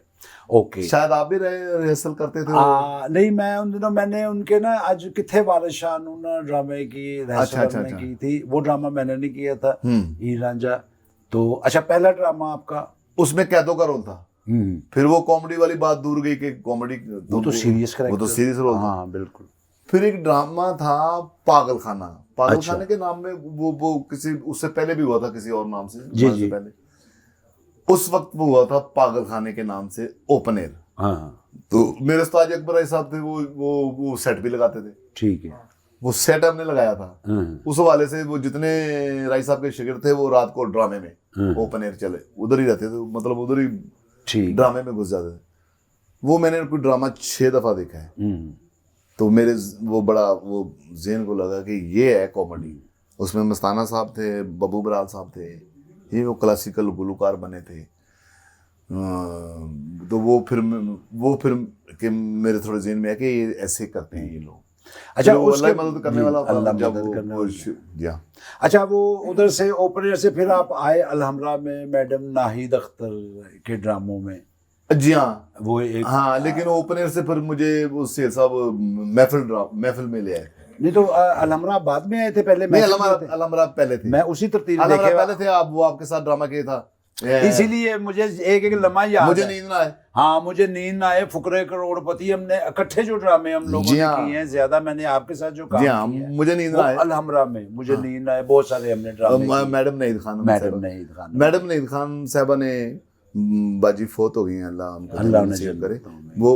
ओके। शायद आप भी रिहर्सल करते थे। नहीं, मैं उन दिनों मैंने उनके ना आज किथे वारिस शाह उन्होंने ड्रामे की रिहर्सल की थी, वो ड्रामा मैंने नहीं किया था, हीर रांझा। तो अच्छा, पहला ड्रामा आपका? उसमें कैदों का रोल था। फिर वो कॉमेडी वाली बात दूर गई कि कॉमेडी वो तो सीरियस वो तो सीरियस रोल था। हाँ बिल्कुल। फिर एक ड्रामा था पागल खाना। पागल अच्छा। खाने के नाम में वो किसी उससे पहले भी हुआ था किसी और नाम से, जी, वहाँ से जी। पहले उस वक्त वो हुआ था पागल खाने के नाम से ओपन एयर। हाँ तो मेरे उस्ताद अकबर भाई साहब थे, वो सेट भी लगाते थे। ठीक है। वो सेट हमने लगाया था। हाँ, उस हवाले से वो जितने राय साहब के शिगिर्द थे वो रात को ड्रामे में हाँ। ओपन एयर चले, उधर ही रहते थे, मतलब उधर ही ठीक। ड्रामे में घुस जाते थे। वो मैंने कोई ड्रामा 6 दफा देखा है। तो मेरे वो बड़ा वो ज़हन को लगा कि ये है कॉमेडी। उसमें मस्ताना साहब थे, बब्बू बराल साहब थे, ये वो क्लासिकल गुलकार बने थे। तो वो फिर कि मेरे थोड़े ज़हन में है कि ये ऐसे करते हैं ये लोग। अच्छा, फिर वो उसके अल्लाह मदद करने जी, वाला होता अल्लाह है जब मदद करने वाला। जी हाँ। अच्छा, वो उधर से ओपनर से फिर आप आए अलहमरा में मैडम नाहिद अख्तर के ड्रामों में। जी हाँ। वो एक हाँ, लेकिन ओपनर से फिर मुझे वो सेठ साहब महफिल में ले आए। नहीं तो अलहमरा बाद में आए थे, पहले नहीं, महफिल में थे। अलमरा पहले थे। मैं उसी तरतीब अलमरा देखे पहले थे, आप वो आपके साथ ड्रामा किया था। इसीलिए मुझे एक एक लम्हा याद मुझे है। नींद ना आए। हाँ, मुझे नींद ना आए, फुकरे करोड़पति, हमने इकट्ठे जो ड्रामे हम लोगों जी ने हाँ। किए हैं, ज्यादा मैंने आपके साथ जो काम जी हाँ, किया है, मुझे नींद वो ना आए। अलहमरा में मुझे नींद ना आए, बहुत सारे हमने ड्रामे किए। मैडम नहीद खान मैडम नाहिद खान साहबा ने बाजी फोत हो गई हैं, अल्लाह अल्लाह उनको ने नसीब करे। जन्नत में। वो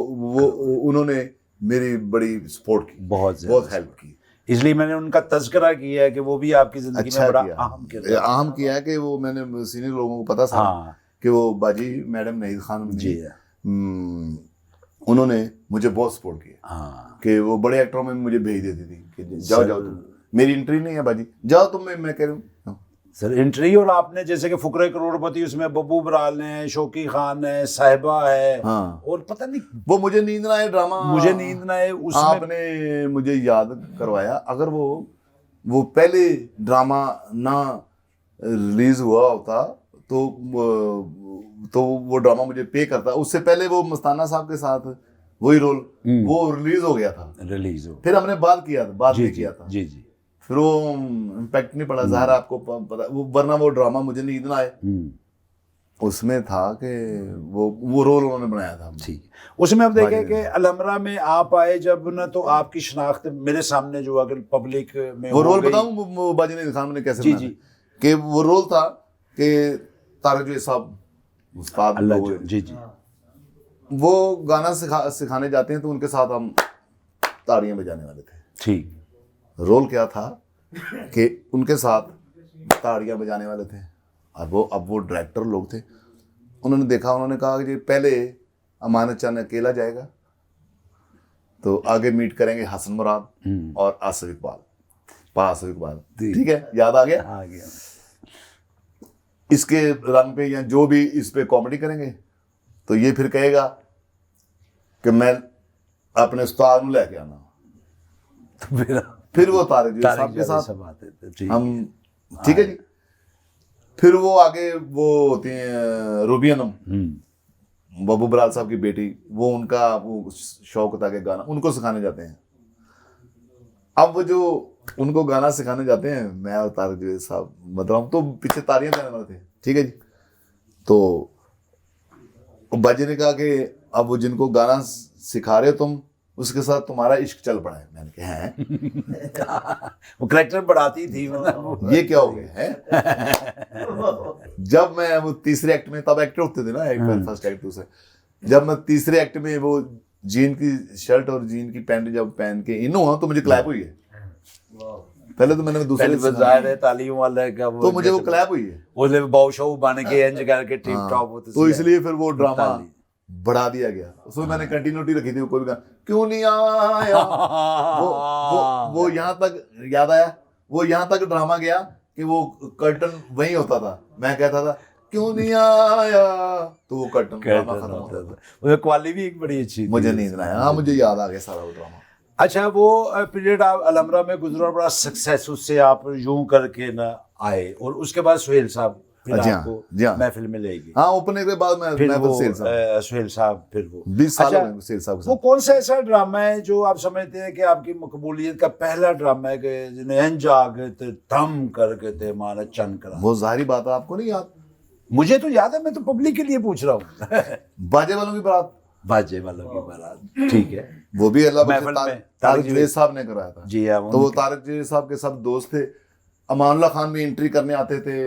उन्होंने मेरी बड़ी सपोर्ट की, बहुत ज्यादा बहुत हेल्प की। इसलिए मैंने उनका तज़किरा किया है कि वो भी आपकी जिंदगी अच्छा में बड़ा किया, अहम किरदार। अहम किया है कि वो मैंने सीनियर लोगों को पता था हाँ कि वो बाजी मैडम नहीद खान जी उन्होंने मुझे बहुत सपोर्ट किया हाँ। कि वो बड़े एक्टरों में मुझे भेज देती थी कि जाओ तुम, मेरी एंट्री नहीं है बाजी, जाओ तुम। मैं कह रहा हूँ सर एंट्री, और आपने जैसे कि फुकरे करोड़पति, उसमें बब्बू बराल है, शौकी खान है, साहिबा है, हाँ। और पता नहीं वो मुझे नींद ना आए ड्रामा, मुझे नींद ना आए उसमें। आपने मुझे याद करवाया। अगर वो पहले ड्रामा ना रिलीज हुआ होता तो वो ड्रामा मुझे पे करता। उससे पहले वो मस्ताना साहब के साथ वही रोल वो रिलीज हो गया था, रिलीज हो। फिर हमने बाद में किया था। जी जी। फिर वो इम्पैक्ट नहीं पड़ा, ज़ाहिर है आपको पता वो, वरना वो ड्रामा मुझे नींद ना आए उसमें था कि वो रोल उन्होंने बनाया था। ठीक, उसमें हम देखें कि अलहमरा में आप आए जब ना, तो आपकी शनाख्त मेरे सामने जो अगर पब्लिक में वो हो रोल गई। बताऊं वो बाजी ने खान ने कैसे जी बनाया? जी। कि वो रोल था कि तारक जो साहब उस्ताद अल्लाह लोग, जी जी। वो गाना सिखाने जाते हैं तो उनके साथ हम ताड़ियां बजाने वाले थे। ठीक। रोल क्या था कि उनके साथ ताड़ियां बजाने वाले थे। अब वो डायरेक्टर लोग थे, उन्होंने देखा, उन्होंने कहा कि पहले अमानत चांद अकेला जाएगा, तो आगे मीट करेंगे हसन मुराद और आसिफ इकबाल। ठीक है, याद आ गया। इसके रंग पे या जो भी इस पे कॉमेडी करेंगे, तो ये फिर कहेगा कि मैं अपने उस्ताद को लेके आना। तो फिर वो तारिक साहब के साथ सब आते थे। हम, ठीक है जी। फिर वो आगे वो होती हैं रूबियनम, बब्बू बराल साहब की बेटी, वो उनका वो शौक था कि गाना उनको सिखाने जाते हैं। अब वो जो उनको गाना सिखाने जाते हैं, मैं और तारिक साहब, मतलब हम तो पीछे तालियां देने वाले थे। ठीक है जी। तो बाजी ने कहा कि अब वो जिनको गाना सिखा रहे हो तुम, उसके साथ तुम्हारा इश्क चल पड़ा है। मैंने कहा है वो करैक्टर बढ़ाती थी ये क्या हो गया है? जब मैं वो तीसरे एक्ट में, तब एक्टर होते थे ना, एक बार फर्स्ट एक्ट दूसरे, जब मैं तीसरे एक्ट में वो जीन की शर्ट और जीन की पैंट जब पहन के इन हुआ, तो मुझे क्लैप हुई है। पहले तो मैंने दूसरे जाहिर है तालियों वाला का तो मुझे वो क्लैप हुई है, ओले बाउशो बन के एंज करके टिप टॉप होते। तो इसलिए फिर वो ड्रामा बढ़ा दिया गया। उसमें मैंने कंटिन्यूटी रखी थी, कोई भी गाना क्यों नहीं आया, वो यहाँ तक याद आया, वो यहाँ तक ड्रामा गया कि वो कर्टन वही होता था। मैं कहता था क्यों नहीं आया, तो वो कर्टन ड्रामा खत्म होता था। वो क्वालिटी भी एक बड़ी अच्छी थी। मुझे नींद ना आया। हाँ, मुझे याद आ गया सारा वो ड्रामा। अच्छा, वो पीरियड आप अलहमरा में गुजरा, बड़ा सक्सेस, उससे आप यूं करके ना आए, और उसके बाद सुहेल साहब फिर जी हाँ, आपको जी हाँ। महफिल में ले गए। हाँ, ओपनिंग के बाद मैं फिर वो सेल साहब, सुहेल साहब, फिर वो 20 साल अच्छा, हो गए सेल साहब के वो साथ। कौन सा ऐसा ड्रामा है जो आप समझते हैं कि आपकी मकबूलियत का पहला ड्रामा है, कि जिन्हें अंज आ गए थे, थम करके थे माना चन करा? वो जाहिर बात है, आपको नहीं याद? मुझे तो याद है, मैं तो पब्लिक के लिए पूछ रहा हूँ। बाजे वालों की बारात, बाजे वालों की बारात, ठीक है। वो भी अल्लाह महफिल बख्शे में तारिक जवेद साहब ने कराया था। जी हाँ, तो वो तारिक जवेद साहब के सब दोस्त थे। अमानुल्लाह खान भी एंट्री करने आते थे,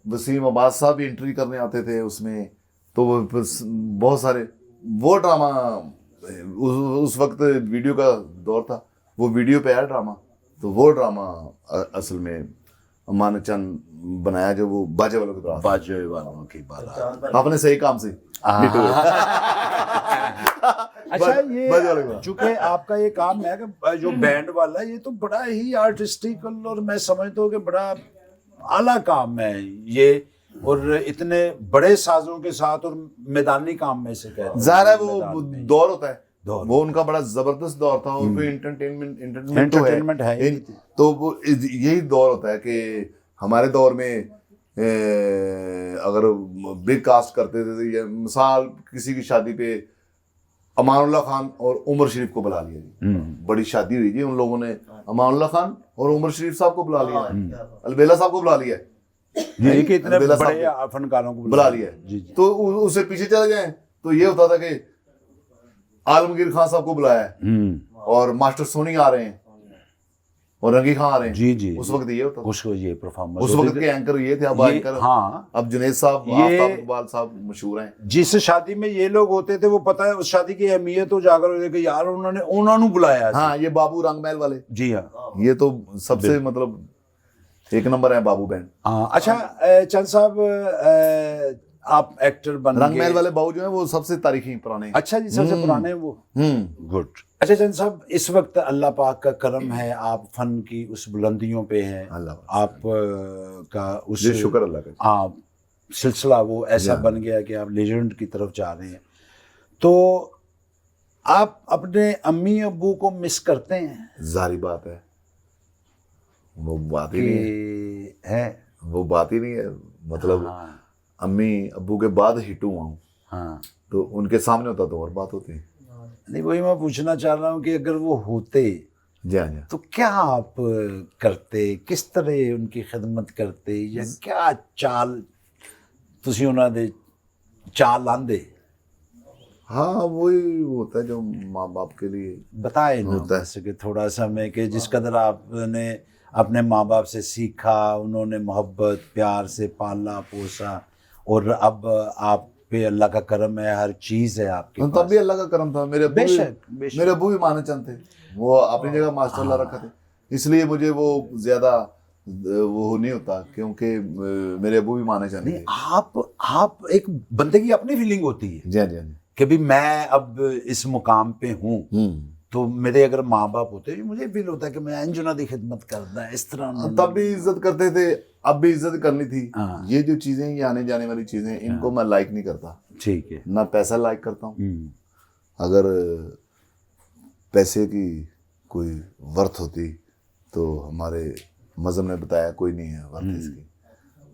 वसीम अब्बास साहब भी एंट्री करने आते थे उसमें। तो वो बहुत सारे वो ड्रामा उस वक्त वीडियो का दौर था, वो वीडियो पे आया ड्रामा। तो वो ड्रामा असल में मानक चंद बनाया, जो वो बाजे वालों की बारात। बाजे वालों की बारात, आपने सही काम से अच्छा बाजे वालों की ये बारात। चूंकि आपका ये काम है कि जो बैंड वाला, ये तो बड़ा ही आर्टिस्टिकल और मैं समझता हूँ कि बड़ा आला काम है ये, और इतने बड़े साजों के साथ, और मैदानी काम में से कहते हैं। ज़ाहिर है वो मैदान में। दौर होता है, दौर। वो उनका बड़ा जबरदस्त दौर था। और कोई एंटरटेनमेंट Entertainment है ही। तो वो यही दौर होता है कि हमारे दौर में अगर बिग कास्ट करते थे, या मिसाल किसी की शादी पे अमानुल्लाह खान और उमर शरीफ को बुला लिया जी, बड़ी शादी हुई जी, उन लोगों ने अमानुल्लाह खान और उमर शरीफ साहब को बुला लिया, अलबेला साहब को बुला लिया, ये कि इतने अलबेला बड़े साहब फनकारों को बुला लिया। जी जी। तो उससे पीछे चले जाएं तो ये होता था कि आलमगीर खान साहब को बुलाया है और मास्टर सोनी आ रहे हैं और रंगी खान आ रहे हैं। जी जी। उस वक्त ये होता था। उसको ये परफॉर्मेंस उस वक्त के एंकर ये थे। अब ये- एंकर हाँ। अब जुनैद साहब, ये- आफ्ताब इकबाल साहब मशहूर हैं। जिस शादी में ये लोग होते थे, वो पता है उस शादी की अहमियत उजागर हो जाएगी, यार उन्होंने बुलाया। हाँ, ये बाबू रंगमहल वाले, जी हाँ। ये तो सबसे मतलब एक नंबर है बाबू बैंड। हाँ, अच्छा चंद साहब, आप एक्टर बन रंगमहल गए। वाले बाबू जो है वो सबसे तारीखी पुराने। अच्छा जी, सबसे पुराने हैं वो। गुड। अच्छा चंद साहब, इस वक्त अल्लाह पाक का करम है, आप फन की उस बुलंदियों पे हैं। अल्लाह आप का उस जी, शुक्र अल्लाह का। हाँ, सिलसिला वो ऐसा जी। बन गया कि आप लेजेंड की तरफ जा रहे हैं। तो आप अपने अम्मी अब्बू को मिस करते हैं जारी बात है, वो बात ही नहीं है, कि है? वो बात ही नहीं है। मतलब हाँ अम्मी अब्बू के बाद हिट हुआ हूँ, हाँ। तो उनके सामने होता तो और बात होती। नहीं, वही मैं पूछना चाह रहा हूँ कि अगर वो होते जी हाँ जी। तो क्या आप करते, किस तरह उनकी खिदमत करते, या क्या चाल तुसी उन्हां दे चाल आंदे? हाँ, वही होता है जो माँ बाप के लिए बताए ना होता है। बस कि थोड़ा सा मैं कि जिस कदर आपने अपने माँ बाप से सीखा, उन्होंने मोहब्बत प्यार से पाला पोसा, और अब आप पे अल्लाह का करम है, हर चीज़ है आपके तब पास। भी अल्लाह का करम था। मेरे अब्बू बेशक, भी बेशक। मेरे अब्बू भी माने चंद थे, वो अपनी जगह मास्टर ला रखा थे, इसलिए मुझे वो ज्यादा वो नहीं होता, क्योंकि मेरे अब्बू भी माने चंद नहीं, थे। आप एक बंदे की अपनी फीलिंग होती है जी हाँ जी हाँ जी। कि भी मैं अब इस मुकाम पे हूँ, तो मेरे अगर माँ बाप होते, मुझे फील होता है कि मैं अंजुना की खिदमत करता है इस तरह। तब भी इज्जत करते थे, अब भी इज्जत करनी थी। हाँ। ये जो चीजें, ये आने जाने वाली चीजें, इनको मैं लाइक नहीं करता, ठीक है। ना पैसा लाइक करता हूँ। अगर पैसे की कोई वर्थ होती तो हमारे मज़हब ने बताया कोई नहीं है वर्थ इसकी।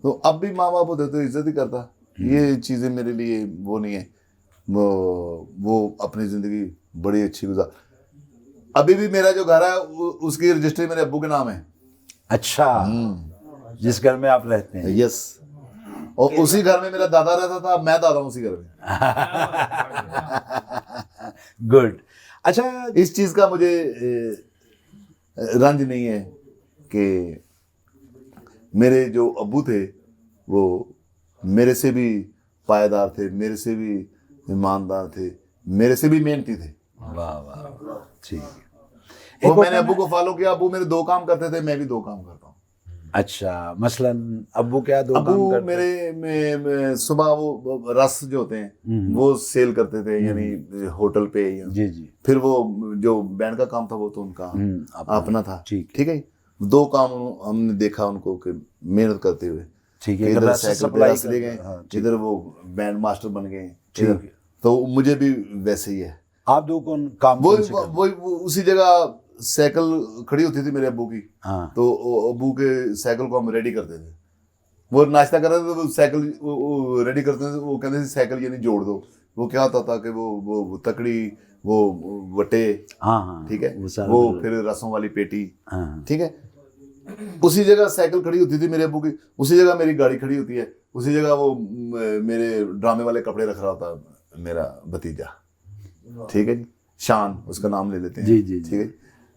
तो अब भी माँ बाप होते तो इज्जत ही करता। ये चीज़ें मेरे लिए वो नहीं है। वो अपनी ज़िंदगी बड़ी अच्छी गुजार। अभी भी मेरा जो घर है उसकी रजिस्ट्री मेरे अब्बू के नाम है। अच्छा, जिस घर में आप रहते हैं। यस, और उसी घर में मेरा दादा रहता था, मैं दादा हूँ उसी घर में। गुड। अच्छा, इस चीज़ का मुझे रंज नहीं है कि मेरे जो अब्बू थे वो मेरे से भी पायदार थे, मेरे से भी ईमानदार थे, मेरे से भी मेहनती थे। वाह वाह, ठीक है। और मैंने अब्बू को फॉलो किया। अब्बू मेरे 2 काम करते थे, मैं भी 2 काम करता हूँ। अच्छा, मसलन अब्बू क्या 2 काम अब्बू करते? मेरे सुबह वो रस जो होते हैं वो सेल करते थे, यानी होटल पे। जी जी। फिर वो जो बैंड का काम था वो तो उनका अपना था। ठीक है, 2 काम हमने देखा उनको कि मेहनत करते हुए। ठीक है। इधर रस साइकिल पे सप्लाई रस ले गए, हाँ, ठीक। इधर वो बैंड मास्टर बन गए। ठीक है। तो मुझे भी वैसे ही है। आप 2 कौन काम वो कौन से करते? वो उसी जगह साइकिल खड़ी होती थी मेरे अब्बू की, हाँ। तो अब्बू के साइकिल को हम रेडी करते थे। वो नाश्ता कर रहे थे तो साइकिल रेडी करते थे। वो कहते थे साइकिल यानी जोड़ दो। वो क्या होता था कि वो तकड़ी, वो वटे, हाँ हाँ, ठीक है, सारा वो फिर रसों वाली पेटी, हाँ। ठीक है। उसी जगह साइकिल खड़ी होती थी मेरे अब्बू की, उसी जगह मेरी गाड़ी खड़ी होती है, उसी जगह वो मेरे ड्रामे वाले कपड़े रख रहा होता मेरा भतीजा। ठीक है जी, शान उसका नाम ले लेते हैं। जी, जी, जी। ठीक है,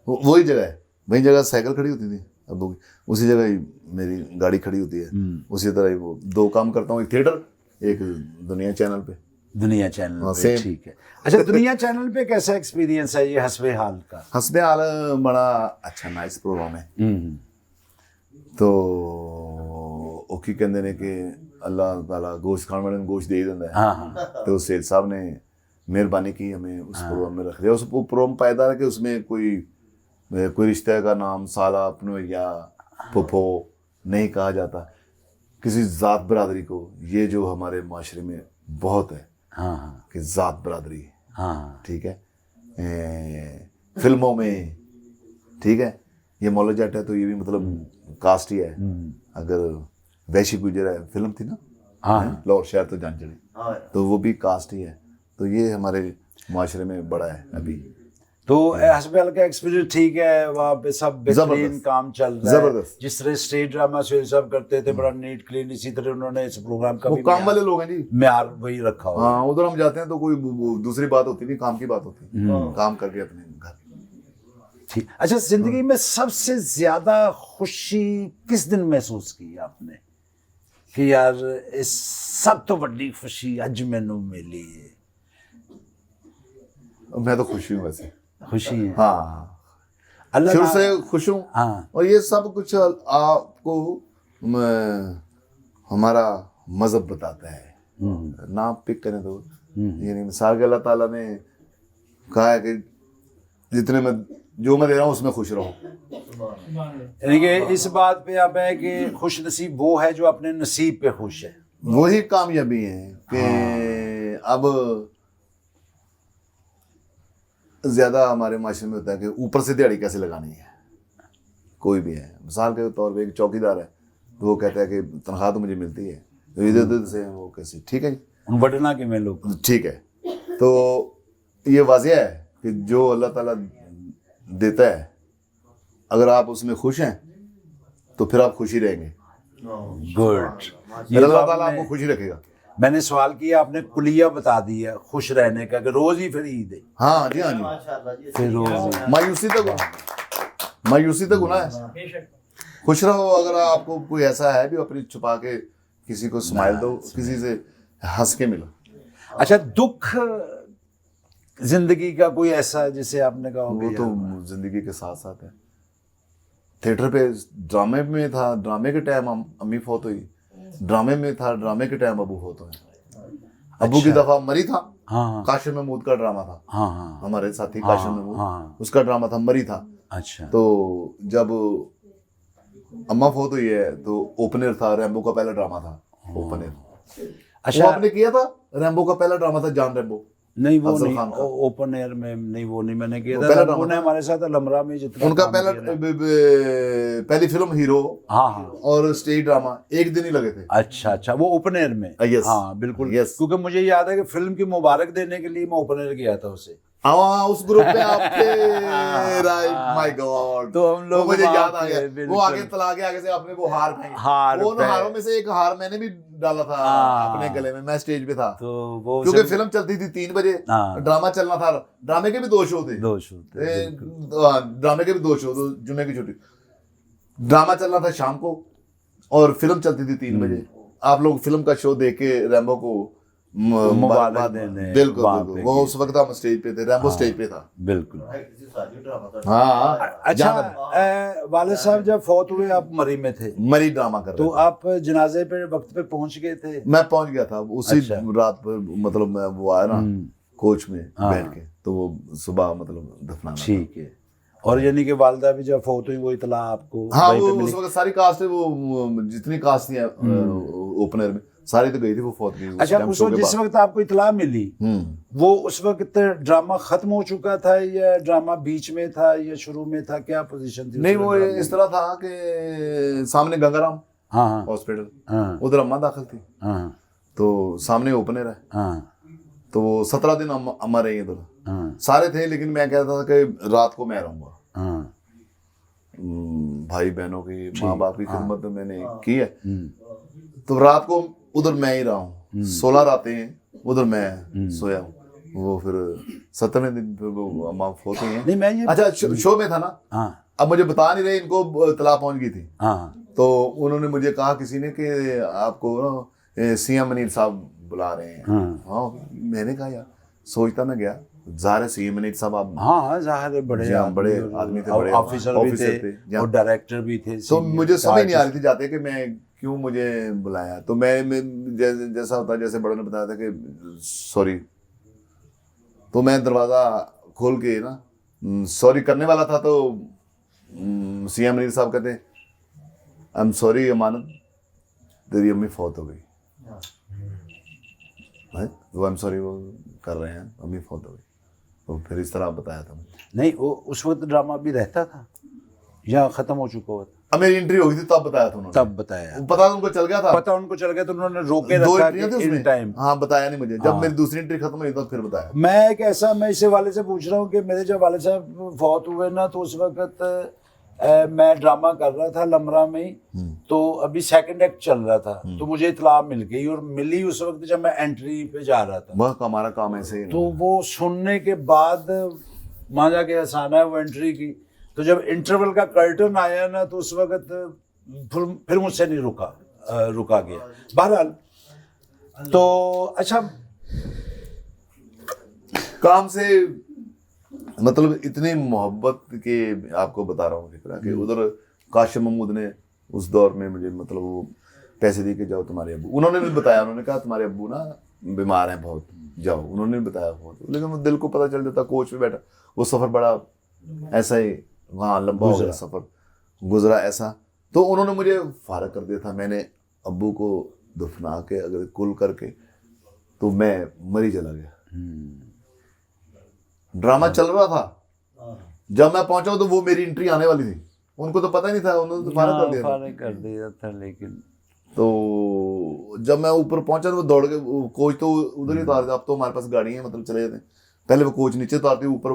वही जगह है, वही जगह साइकिल खड़ी होती थी अब्बू की, उसी जगह ही मेरी गाड़ी खड़ी होती है। उसी तरह ही वो 2 काम करता हूँ, एक थिएटर, एक दुनिया चैनल पे। दुनिया चैनल हाँ, पे, same। ठीक है। अच्छा, दुनिया चैनल पे कैसा एक्सपीरियंस है ये हस्बे हाल का? हंसने हाल बड़ा अच्छा नाइस प्रोग्राम है। तो ਉਹ ਕੀ ਕਹਿੰਦੇ ਨੇ कि अल्लाह ताला गोश्त खाने वाले को गोश्त दे ही देता है। हाँ। तो सेठ साहब ने मेहरबानी की, हमें उस प्रोग्राम में रख दिया। उस प्रोग्राम पायदार है कि उसमें कोई रिश्ते का नाम साला अपनो या फुफो नहीं कहा जाता किसी ज़ात बरादरी को। ये जो हमारे माशरे में बहुत है कि ज़ात बरादरी, ठीक है, फिल्मों में, ठीक है, ये मौला जट है तो ये भी मतलब कास्ट ही है। अगर वैशी गुजर है, फिल्म थी ना, लाहौर शहर तो जान चढ़ी, तो वो भी कास्ट ही है। तो ये हमारे माशरे में बड़ा है अभी। तो हस्बे हाल का एक्सपीरियंस ठीक है, वहाँ पे सब बेहतरीन काम चल रहा है। जबरदस्त। जिस तरह स्टेज ड्रामा से सब करते थे बड़ा नीट क्लीन, इसी तरह उन्होंने इस प्रोग्राम का वो भी काम वाले लोग हैं जी, म्यार वही रखा हुआ। हाँ, उधर हम जाते हैं तो कोई दूसरी बात होती नहीं, काम की बात होती है, काम करके अपने घर। ठीक। अच्छा, जिंदगी में सबसे ज्यादा खुशी किस दिन महसूस की आपने कि यार इस सब तो बड़ी खुशी अज मैनू मिली है? मैं तो खुश हूँ वैसे, खुशी है, हाँ, अल्लाह शुरू ना- से खुश हूँ। हाँ। और ये सब कुछ आपको हमारा मजहब बताता है। ना पिक करें तो ये नहीं, मिसाल के अल्लाह ताला ने कहा है कि जितने में जो मैं दे रहा हूँ उसमें खुश रहो। यानी कि इस बात पे आप है कि खुश नसीब वो है जो अपने नसीब पे खुश है। वही कामयाबी है कि अब ज्यादा हमारे माशरे में होता है कि ऊपर से दिहाड़ी कैसे लगानी है। कोई भी है, मिसाल के तौर पे एक चौकीदार है तो वो कहता है कि तनख्वाह तो मुझे मिलती है, तो इधर उधर से वो कैसे, ठीक है जी, बढ़ना कि मैं लोग, ठीक है। तो ये वाज़ेह है कि जो अल्लाह ताला देता है, अगर आप उसमें खुश हैं तो फिर आप खुशी रहेंगे, गुड। फिर अल्लाह ताला आपको खुशी रखेगा। मैंने सवाल किया, आपने कुलिया बता दिया खुश रहने का कि रोज ही फिर ईद है। हाँ जी, हाँ जी, माशाल्लाह जी, फिर रोज मायूसी तक गुनाह है। खुश रहो। अगर आपको कोई ऐसा है भी अपनी छुपा के किसी को स्माइल दो, किसी से हंस के मिलो। अच्छा, दुख जिंदगी का कोई ऐसा जिसे आपने कहा वो तो जिंदगी के साथ साथ है। थिएटर पे ड्रामे में था, ड्रामे के टाइम अम्मी फौत हुई, ड्रामे में था, ड्रामे के टाइम अबू फौत हुए। अबू की दफा मरी था, काशिम महमूद का ड्रामा था, हमारे साथी काशिम महमूद, उसका ड्रामा था, मरी था। अच्छा। तो जब अम्मा फौत हुई है तो ओपनर था, रैम्बो का पहला ड्रामा था ओपनर। अच्छा, वो आपने किया था? रैम्बो का पहला ड्रामा था, जान रैम्बो। नहीं वो अफजल नहीं, खान का। ओपन एयर में नहीं, वो नहीं मैंने किया वो था। पहला रंगू ड्रामा ने था। हमारे साथ अलमरा में जितना उनका काम पहला किया ना। पहली फिल्म हीरो हाँ। और स्टेज ड्रामा एक दिन ही लगे थे। अच्छा, वो ओपन एयर में। yes, हाँ बिल्कुल, yes। क्योंकि मुझे याद है कि फिल्म की मुबारक देने के लिए मैं ओपन एयर गया था उसे। हाँ, उस ग्रुप में आप थे, राइट, माय गॉड। तो हम लोग मुझे वहाँ याद आ पे, गया। वो बिल्कुल। आगे तला के आगे से आपने वो हार फेंकी। हार वो हारों में से एक हार मैंने भी डाला था अपने गले में, मैं स्टेज पे था। तो वो क्योंकि फिल्म चलती थी 3 बजे, हाँ। ड्रामा चलना था। ड्रामे के भी 2 शो थे, ड्रामे के भी 2 शो, तो जुम्मे की छुट्टी। ड्रामा चलना था शाम को और फिल्म चलती थी 3 बजे। आप लोग फिल्म का शो देख के रैम्बो को मुबारक देने बिल्कुल वहाँ बिल्कुल। पे वो गए। उस वक्त हम स्टेज पे थे, रैम्बो स्टेज पे था। बिल्कुल। किसी शादी ड्रामा था। हाँ, अच्छा, वाले साहब जब फौत हुए आप मरी में थे, मरी ड्रामा कर तो रहे थे। आप जनाजे पे वक्त पे पहुंच गए थे? मैं पहुंच गया था उसी अच्छा। रात पर, मतलब मैं वो आया ना कोच में बैठ के, तो वो सुबह मतलब दफनाना था। ठीक है। और यानी कि वालदा भी जब फौत हुई वो इतला आपको हाँ, वहीं वो पे मिली? उस वक्त सारी कास्ट है, वो जितनी कास्ट थी ओपनर में सारी तो गई थी, वो फौत गई। अच्छा, उस वक्त जिस वक्त आपको इतला मिली वो उस वक्त ड्रामा खत्म हो चुका था या ड्रामा बीच में था या शुरू में था, क्या पोजीशन थी? नहीं, वो इस तरह था कि सामने गंगाराम हॉस्पिटल, उधर अम्मा दाखिल थी, तो सामने ओपनर है, तो वो 17 दिन अम्मा रही इधर। सारे थे, लेकिन मैं कहता था कि रात को मैं रहूंगा। भाई बहनों की, माँ बाप की खिदमत तो मैंने की है, तो रात को उधर मैं ही रहा हूँ। 16 रातें उधर मैं सोया हूँ। वो फिर 17वें दिन फिर वो अम्मा फोत हुई हैं। नहीं मैं ये अच्छा शो में था ना, हाँ अब मुझे बता नहीं रहे, इनको तला पहुंच गई थी। हाँ तो उन्होंने मुझे कहा किसी ने कि आपको सीएम मनीर साहब बुला रहे हैं। हाँ मैंने कहा यार, सोचता मैं गया, ज़ाहिर है सीएम मनीर साहब आप हाँ ज़ाहिर है बड़े बड़े आदमी थे, बड़े ऑफिसर भी थे और डायरेक्टर भी थे। तो मुझे समझ नहीं आ रही थी जाते कि मैं क्यों मुझे बुलाया। तो मैं जैसा होता, जैसे बड़ों ने बताया था कि सॉरी, तो मैं दरवाज़ा खोल के ना सॉरी करने वाला था, तो सीएम मनीर साहब कहते आई एम सॉरी अमानत, तेरी अम्मी फौत हो गई। वो आई एम सॉरी वो कर रहे हैं, अम्मी फौत हो गई। तो फिर इस तरह बताया था मुझे। नहीं वो उस वक्त ड्रामा भी रहता था या खत्म हो चुका हुआ था? अब मेरी एंट्री हो गई थी तब बताया था उन्होंने। तब बताया, पता उनको चल गया था, पता उनको चल गया, तो उन्होंने रोके दो रखा एंट्रियां थी कि इन उसमें। टाइम। हाँ बताया नहीं मुझे, जब हाँ। मेरी दूसरी एंट्री खत्म हुई तो फिर बताया। मैं एक ऐसा, मैं इस वाले से पूछ रहा हूँ कि मेरे जब वाले साहब फौत हुए ना, तो उस वक्त मैं ड्रामा कर रहा था लमरा में ही, तो अभी सेकंड एक्ट चल रहा था, तो मुझे इतला मिल गई, और मिली उस वक्त जब मैं एंट्री पे जा रहा था। वह हमारा काम ऐसे ही तो वो सुनने के बाद वहाँ जाके हंसाना है वो एंट्री की। तो जब इंटरवल का कर्टन आया ना, तो उस वक्त फिर मुझसे नहीं रुका गया। बहरहाल तो अच्छा, काम से मतलब इतनी मोहब्बत के आपको बता रहा हूँ फिक्रा कि उधर काशिम महमूद ने उस दौर में मुझे मतलब वो पैसे दे के जाओ तुम्हारे अब्बू, उन्होंने भी बताया, उन्होंने कहा तुम्हारे अब्बू ना बीमार हैं बहुत, जाओ, उन्होंने भी बताया बहुत। लेकिन वो दिल को पता चल जाता, कोच पे बैठा, वो सफ़र बड़ा ऐसा ही वहाँ लंबा हो गया, सफ़र गुजरा ऐसा। तो उन्होंने मुझे फारग कर दिया था। मैंने अब्बू को दफना के अगर कुल करके तो मैं मरी चला गया। ड्रामा चल रहा था, जब मैं पहुंचा तो वो मेरी एंट्री आने वाली थी, उनको तो पता नहीं था, उन्होंने तो फारग कर दिया था। लेकिन तो जब मैं ऊपर पहुंचा तो वो दौड़ के, कोच तो उधर ही उतार, अब तो हमारे पास गाड़ी है, मतलब चले जाते हैं। पहले वो कोच नीचे उतारते, ऊपर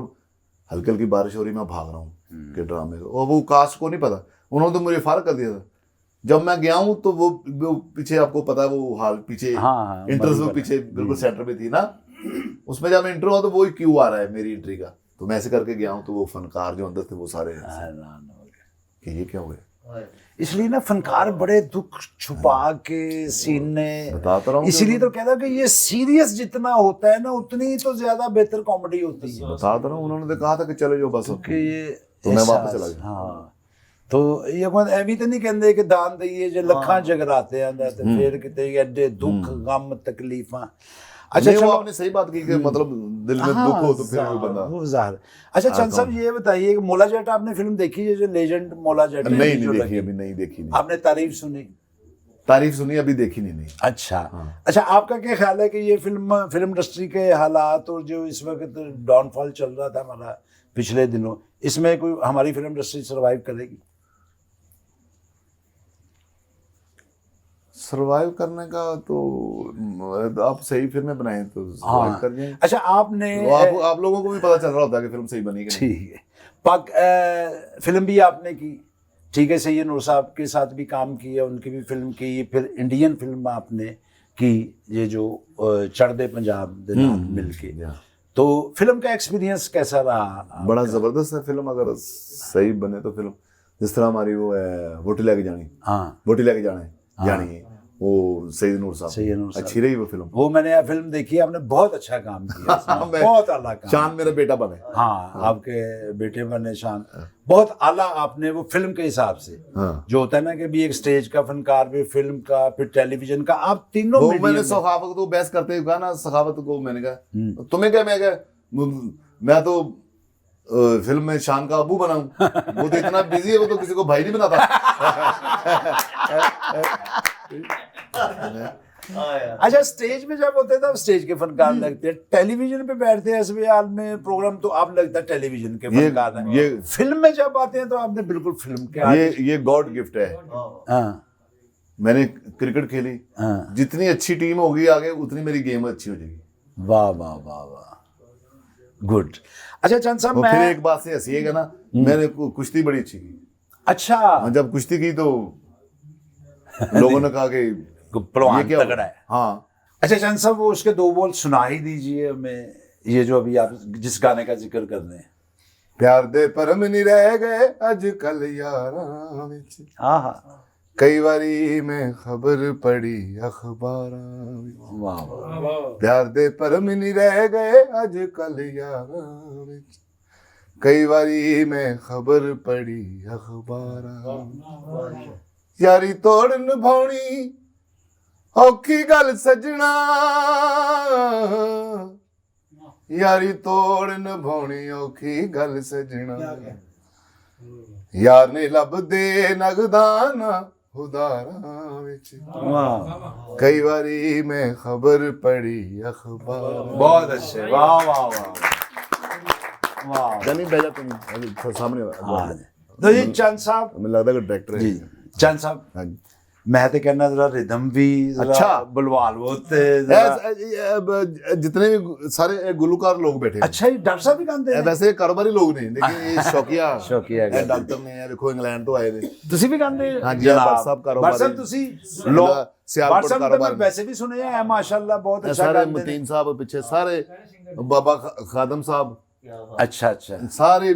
हल्की हल्की बारिश हो रही, मैं भाग रहा हूँ कि ड्रामे को, और वो कास्ट को नहीं पता, उन्होंने तो मुझे फारग कर दिया था। जब मैं गया हूँ तो वो पीछे, आपको पता है वो हाल पीछे, इंटरव्यू पीछे बिल्कुल सेंटर में थी ना, उसमें जब इंटरव्यू हुआ तो वो क्यों आ रहा है मेरी एंट्री का, तो मैं ऐसे करके गया हूँ। तो वो फनकार जो अंदर थे वो सारे कि ये क्या हुआ। इसलिए ना फनकार बड़े दुख छुपा के सीने, बताता रहा हूँ, इसीलिए तो कहता कि ये सीरियस जितना होता है ना, उतनी तो ज्यादा बेहतर कॉमेडी होती है। बताता रहा हूँ, उन्होंने तो कहा था कि चले जाओ बस, कि ये तो मैं वापस चला गया। हाँ, तो ये एवी तो नहीं कहते कि दान दईए जो लखां जगराते आंदा ते फिर किते एडे दुख गम तकलीफां। अच्छा वो आपने सही बात की कि मतलब दिल में दुख हो तो फिर वो बंदा वो ज़ाहिर। अच्छा चंद साहब ये बताइए कि मोला जट आपने फिल्म देखी है, जो लेजेंड मोला जट? नहीं देखी, अभी नहीं देखी। आपने तारीफ सुनी? अभी देखी नहीं। अच्छा अच्छा, आपका क्या ख्याल है कि ये फिल्म इंडस्ट्री के हालात और जो इस वक्त डाउनफॉल चल रहा था हमारा पिछले दिनों, इसमें कोई हमारी फिल्म इंडस्ट्री सर्वाइव करेगी? सर्वाइव करने का तो आप सही फिल्में बनाएं तो सर्वाइव कर जाएं। अच्छा आपने आप लोगों को भी पता चल रहा होता है कि फिल्म सही बनी कि नहीं। ठीक है, पाक फिल्म भी आपने की, ठीक है, सैयद नूर साहब के साथ भी काम किया, उनकी भी फिल्म की, फिर इंडियन फिल्म आपने की, ये जो चढ़दे पंजाब दे नाल मिल के। तो फिल्म का एक्सपीरियंस कैसा रहा? बड़ा ज़बरदस्त है फिल्म, अगर सही बने तो फिल्म। जिस तरह हमारी वो है वोटी लेके जानी, वोटी लेके जानी वो सैयद नूर साहब, अच्छी रही वो फिल्म। वो मैंने फिल्म देखी, आपने बहुत अच्छा काम किया, बहुत आला काम। शान मेरा बेटा बने। हाँ, आपके बेटे बने शान, बहुत आला आपने वो फिल्म के हिसाब से। जो होता है ना कि भी एक स्टेज का फनकार भी, फिल्म का, फिर टेलीविजन का, आप तीनों वो मैंने सखावत को बहस करते हुए कहा ना, सखावत को मैंने कहा तुम्हें क्या, मैं तो फिल्म में शान का अबू बनाऊं, वो तो इतना बिजी है, वो तो किसी को भाई नहीं बनाता। अच्छा, स्टेज पे जब होते थे स्टेज के फनकार लगते हैं, टेलीविजन पे बैठते हैं SBR में प्रोग्राम तो आप लगता है टेलीविजन के फनकार हैं, ये फिल्म में जब आते हैं तो आपने बिल्कुल फिल्म के, ये गॉड गिफ्ट है। मैंने क्रिकेट खेली, जितनी अच्छी टीम होगी आगे उतनी मेरी गेम अच्छी हो जाएगी। वाह वाह वाह वाह, गुड। अच्छा चंद साहब, फिर एक बात से हंसीएगा ना, मैंने कुश्ती बड़ी अच्छी की। अच्छा, जब कुश्ती की तो लोगों ने कहा कि पहलवान तगड़ा है। हाँ। अच्छा चंद साहब, वो उसके दो बोल सुना ही दीजिए हमें, ये जो अभी आप जिस गाने का जिक्र कर रहे हैं। प्यार दे भरम नहीं रह गए अजकल यारां विच, हाँ हाँ, कई वारी मैं खबर पढ़ी अखबारां विच, वाह वाह, प्यार दे भरम नहीं रह गए अजकल यारां विच, कई वारी मैं खबर पढ़ी अखबारां, यारी तोड़ निभाउणी औखी गल सजना, यारी तोड़ निभाउणी औखी गल सजना, यार ने लभदे नगदाना उदारां विच, वाह, कई बारी मैं खबर पढ़ी अखबार। बहुत अच्छे, वाह वाह वाह वाह। जानी बैजा तुम सामने हाँ, तो ये चंद साहब, मुझे लगता है डायरेक्टर है जी चंद साहब, हाँ जी। मैं तो कहना जरा रिदम भी जरा अच्छा। बुलवाल वो ते जरा। जितने भी सारे गुलकार लोग बैठे हैं, अच्छा, ये डॉक्टर साहब भी गाते हैं? वैसे कारोबारी लोग नहीं, लेकिन ये शौकिया शौकिया ਇਹ ਡਾਕਟਰ ਨੇ ਦੇਖੋ ਇੰਗਲੈਂਡ ਤੋਂ ਆਏ ਨੇ। ਤੁਸੀਂ ਵੀ ਗਾਉਂਦੇ ਹੋ? ਹਾਂਜੀ, ਜਨਾਬ। ਬਾਟ ਸਾਹਿਬ ਕਾਰੋਬਾਰੀ। ਬਾਟ ਸਾਹਿਬ ਤੁਸੀਂ ਸਿਆਲਕੋਟ ਬਾਟ ਸਾਹਿਬ ਤਾਂ ਕਾਰੋਬਾਰੀ। ਮੈਂ ਵੈਸੇ ਵੀ ਸੁਣਿਆ ਹੈ ਮਾਸ਼ਾਅੱਲਾ ਬਹੁਤ ਇਹ ਅੱਛਾ ਸਾਰੇ ਗਾਉਂਦੇ ਨੇ। ਮਤੀਨ ਸਾਹਿਬ ਪਿੱਛੇ ਸਾਰੇ ਬਾਬਾ ਖਾਦਮ ਸਾਹਿਬ अच्छा अच्छा, ਸਾਰੇ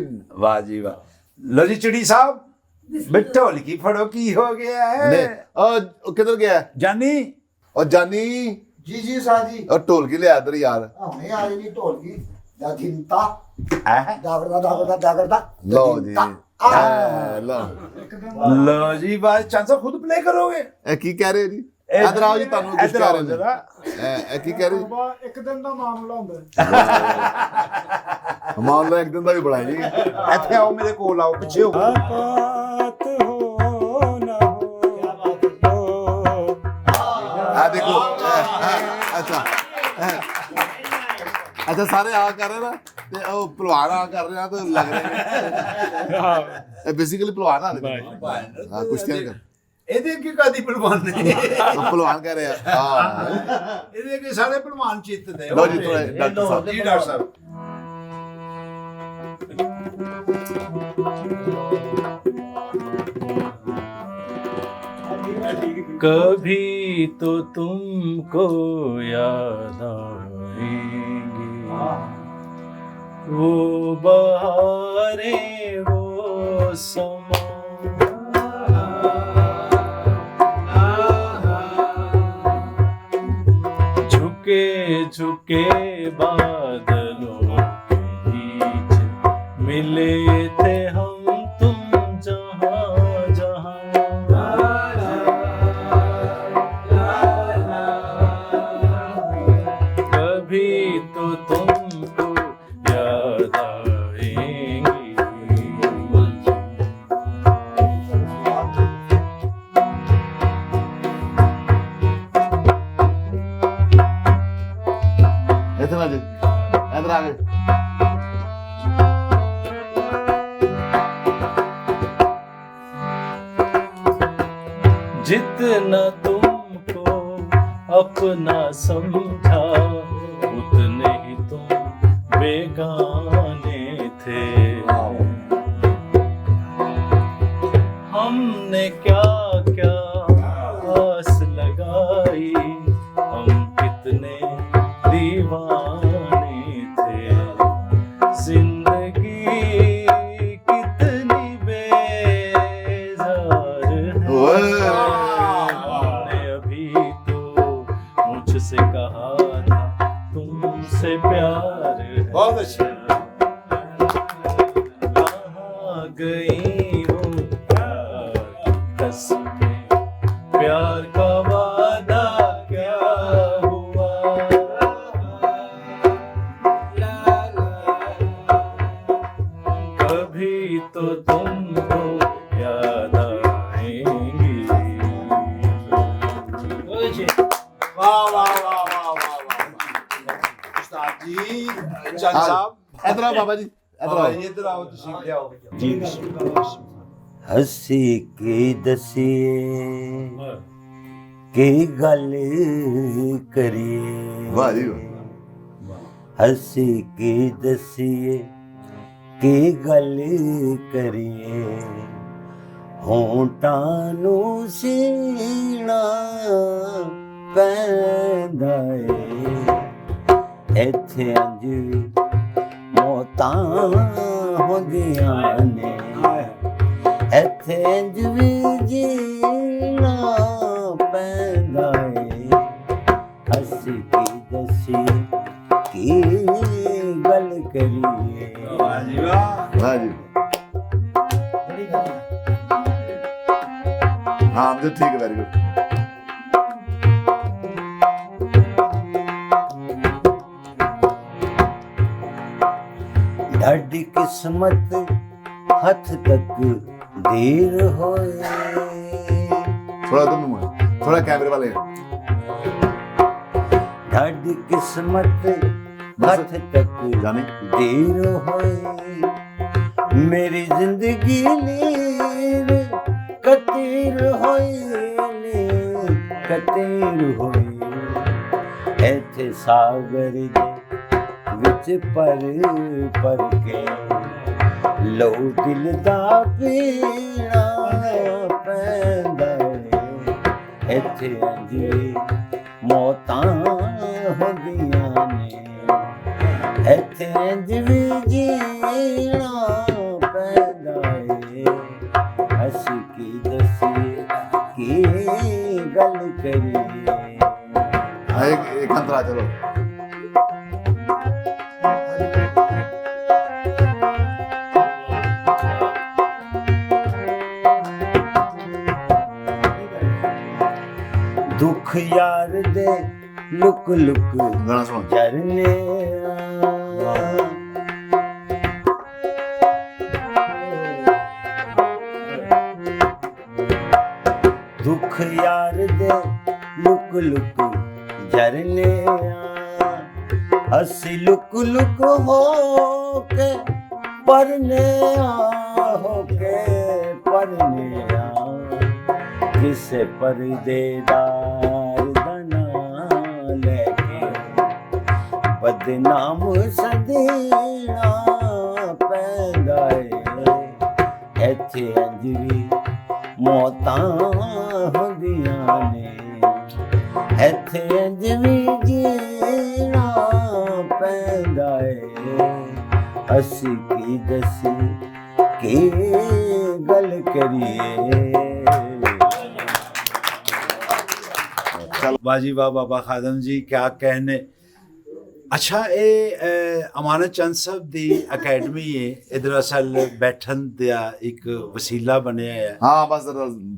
वाह जी वाह। लो जी चिड़ी साहब, बिट्टोल की फड़ो की हो गया ਨੇ है ਉਹ ਕਿੱਧਰ ਗਿਆ जानी? ਉਹ ਜਾਨੀ जी जी साहब जी ਉਹ ਢੋਲਕੀ ਲਿਆ ਇੱਧਰ ਯਾਰ। हमें आ रही ढोलकी दा घिंता है? दागरदा ਲਓ ਜੀ ਲਓ लो जी वाह, चांद साहब खुद प्ले करोगे? ਇਹ ਕੀ ਕਹਿ ਰਹੇ ਜੀ? ਇੱਧਰ ਆਓ ਜੀ, ਤੁਹਾਨੂੰ ਕੁਝ इधर ਕਹਿ आओ ਰਹੇ ਨੇ। जरा। ਇਹ ਕੀ ਕਹਿ ਰਹੇ? एक दिन का मामला होंगे ਮਾਨ ਲਓ ਇੱਕ ਦਿਨ ਦਾ ਵੀ ਬੜਾ ਜੀ। ਇੱਥੇ ਆਓ, ਮੇਰੇ ਕੋਲ ਆਓ, ਪਿੱਛੇ ਹੋ। बात हो ना हो, ਆ ਦੇਖੋ ਅੱਛਾ ਅੱਛਾ ਸਾਰੇ ਆ ਕਰ ਰਹੇ ਨਾ ਤੇ ਉਹ ਭਲਵਾਨ ਆ ਕਰ ਰਿਹਾ ਤਾਂ ਲੱਗ ਰਿਹਾ ਇਹ ਬੇਸਿਕਲੀ ਭਲਵਾਨ ਆ ਹਾਂ ਕੁਸ਼ਤੀਆਂ ਕਰ ਇਹਦੇ ਕੀ ਕਾਦੀ ਪਹਿਲਵਾਨ ਨੇ? ਭਲਵਾਨ ਕਹਿ ਰਿਹਾ ਹਾਂ। ਇਹਦੇ ਕੀ ਸਾਰੇ ਪਹਿਲਵਾਨ ਜਿੱਤਦੇ। ਲਓ ਜੀ ਥੋੜਾ ਡਾਕਟਰ ਸਾਹਿਬ ਜੀ ਡਾਕਟਰ ਸਾਹਿਬ। कभी तो तुमको याद आएगी वो बहारें वो समा, झुके झुके बादलों के बीच मिले थे हम तुम जहाँ जहाँ, कभी तो तुमको याद आएंगी। इतना जी इधर आ गए। जितना तुमको अपना समझा उतने ही तुम बेगाने थे। हमने क्या क्या आस लगाई, हम कितने दीवाने थे। जिंदगी कितनी बेजार है, हमने अभी तो मुझसे कहा था तुमसे प्यार है। बहुत अच्छे। कहाँ गई वो प्यार की कसमें, प्यार का वादा क्या हुआ। कभी तो तुमको याद आएंगी। वाह वाह वाह वाह वाह वाह। उस्ताद जी, चंद साहब, इधर आओ बाबा जी इधर आओ। इधर आओ, तशरीफ ले आओ। हसी की दसिए की गल करिए, वाह जी वाह। हसी की दसिए की गल करिए, होंठां नू सीना पैंदा ए, ਇੱਥੇ ਅੰਜ ਵੀ ਮੌਤਾਂ ਹੁੰਦੀਆਂ ਨੇ, ਇੱਥੇ ਅੰਜ ਵੀ ਜੀਣਾ ਪੈਂਦਾ ਏ। ਅਸੀਂ ਕੀ ਦੱਸੀਏ ਕੀ ਗੱਲ ਕਰੀਏ। ਵਾਹ ਜੀ हाँ तो ठीक है, वेरी गुड। ढाडी किस्मत हथ तक देर होए। थोड़ा तुम थोड़ा कैमरे वाले ढाडी किस्मत हथ तक जाने देर होए। मेरी जिंदगी नीर कतीर होई नी कतीर होई। ऐथे सागर दे विच पर के लो दिल दा पीना पैंदा ए। ऐथे अंजी मौतां होंदियां ने, ऐथे अंज भी जीना पैंदा ए। ਅਸੀਂ ਕੀ ਦੱਸੀਏ ਕੀ ਗੱਲ ਕਰੀਏ। हाँ एक अंतरा चलो। ਦੁੱਖ ਯਾਰ ਦੇ ਲੁਕ ਲੁਕ गाना सुनो। ਜਰਨੇ ਦੁੱਖ ਯਾਰ ਦੇ ਲੁਕ ਲੁਕ ਜਰਨੇ ਅਸੀਂ ਲੁਕ ਲੁਕ ਹੋ ਕੇ ਪਰਨੇ ਹੋ ਕੇ ਪਰਨੇ ਕਿਸੇ ਪਰਦੇਦਾਰ ਦਾ ਨਾਂ ਲੈ ਕੇ ਬਦਨਾਮ ਸਦੇਣਾ ਪੈਂਦਾ ਏ। ਇੱਥੇ ਅੰਜ ਵੀ ਮੌਤਾਂ ਹੁੰਦੀਆਂ ਨੇ, ਇੱਥੇ ਅੰਜ ਵੀ ਜੀਣਾ ਪੈਂਦਾ ਏ। ਅਸੀਂ ਕੀ ਦੱਸੀਏ ਕੀ ਗੱਲ ਕਰੀਏ। वाह जी वाह बाबा खादम जी, क्या कहने। अच्छा ये अमानत चंद साहब दी अकैडमी है, इधर असल बैठन दा एक वसीला बनया है। हाँ बस